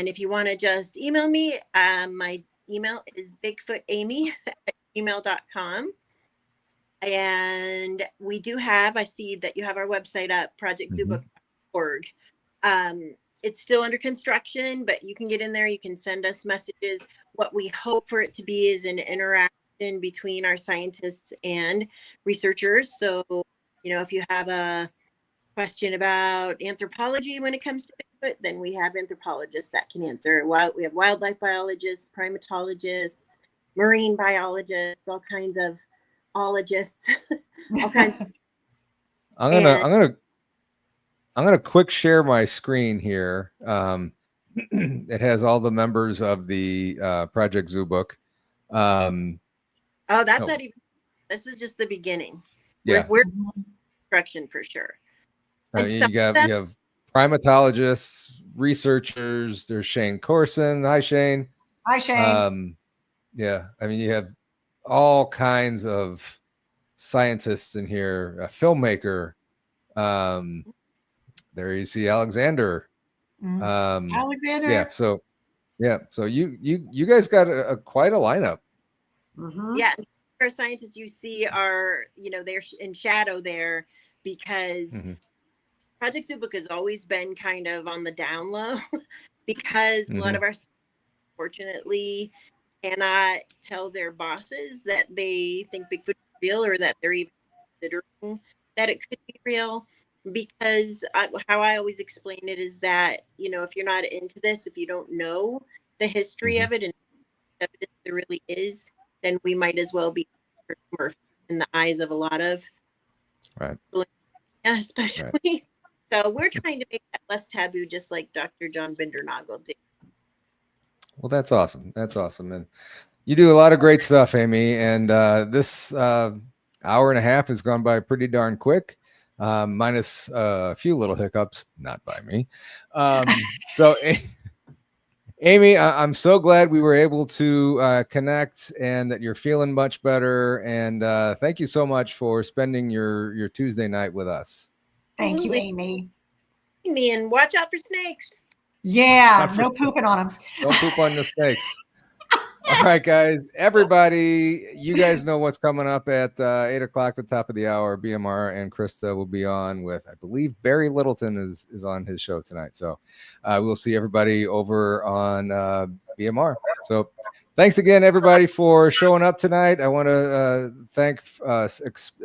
if you want to just email me, my email is bigfootamy@gmail.com. And we do have, I see that you have our website up, projectzoobook.org. It's still under construction, but you can get in there. You can send us messages. What we hope for it to be is an interaction between our scientists and researchers. So, if you have a question about anthropology when it comes to Bigfoot, then we have anthropologists that can answer. We have wildlife biologists, primatologists, marine biologists, all kinds of ologists, all kinds. I'm gonna quick share my screen here. It has all the members of the Project Zoobook. Not even. This is just the beginning. Yeah, we're construction for sure. You have primatologists, researchers. There's Shane Corson. Hi, Shane. Hi, Shane. Yeah, you have all kinds of scientists in here. A filmmaker. There you see Alexander. Alexander. Yeah. So you guys got quite a lineup. Mm-hmm. Yeah. Our scientists you see are, they're in shadow there because Project Zoobook has always been kind of on the down low because a lot of our, fortunately, cannot tell their bosses that they think Bigfoot is real or that they're even considering that it could be real. Because how I always explain it is that, if you're not into this, if you don't know the history of it and evidence there really is, then we might as well be in the eyes of a lot of people, especially. Right. So we're trying to make that less taboo, just like Dr. John Bindernagel did. Well, that's awesome. That's awesome. And you do a lot of great stuff, Amy. And this hour and a half has gone by pretty darn quick. Minus a few little hiccups, not by me. So, Amy, I'm so glad we were able to connect and that you're feeling much better. And thank you so much for spending your Tuesday night with us. Thank you, Amy. And watch out for snakes. Yeah, no pooping on them. Don't poop on the snakes. All right, guys, everybody, you guys know what's coming up at 8 o'clock, the top of the hour. BMR and Krista will be on with, I believe, Barry Littleton is on his show tonight. So we'll see everybody over on BMR. So thanks again, everybody, for showing up tonight. I want to thank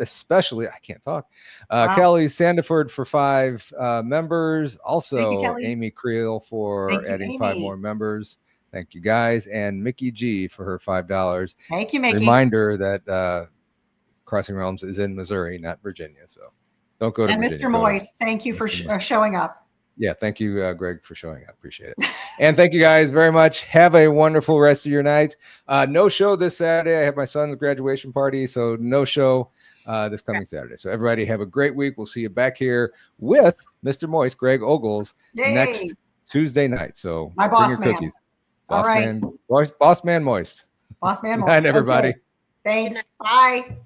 especially, I can't talk, Kelly Sandiford for 5 members. Also, Amy Creel for adding 5 more members. Thank you, guys. And Mickey G for her $5. Thank you, Mickey. Reminder that Crossing Realms is in Missouri, not Virginia. So don't go to Virginia. And Mr. Moist, thank you for showing up. Yeah, thank you, Greg, for showing up. Appreciate it. And thank you guys very much. Have a wonderful rest of your night. No show this Saturday. I have my son's graduation party, so no show this coming Saturday. So everybody have a great week. We'll see you back here with Mr. Moist, Greg Ogles, next Tuesday night. So my boss bring your cookies. Boss man Moist. Boss man Moist. Good night, everybody. Okay. Thanks. Bye.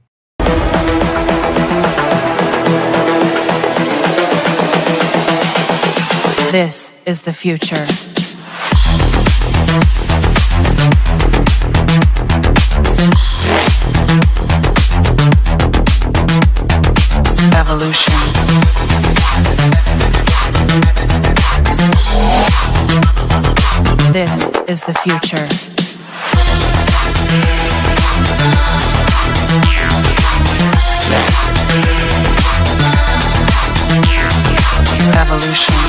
This is the future. Evolution. This is the future. Evolution.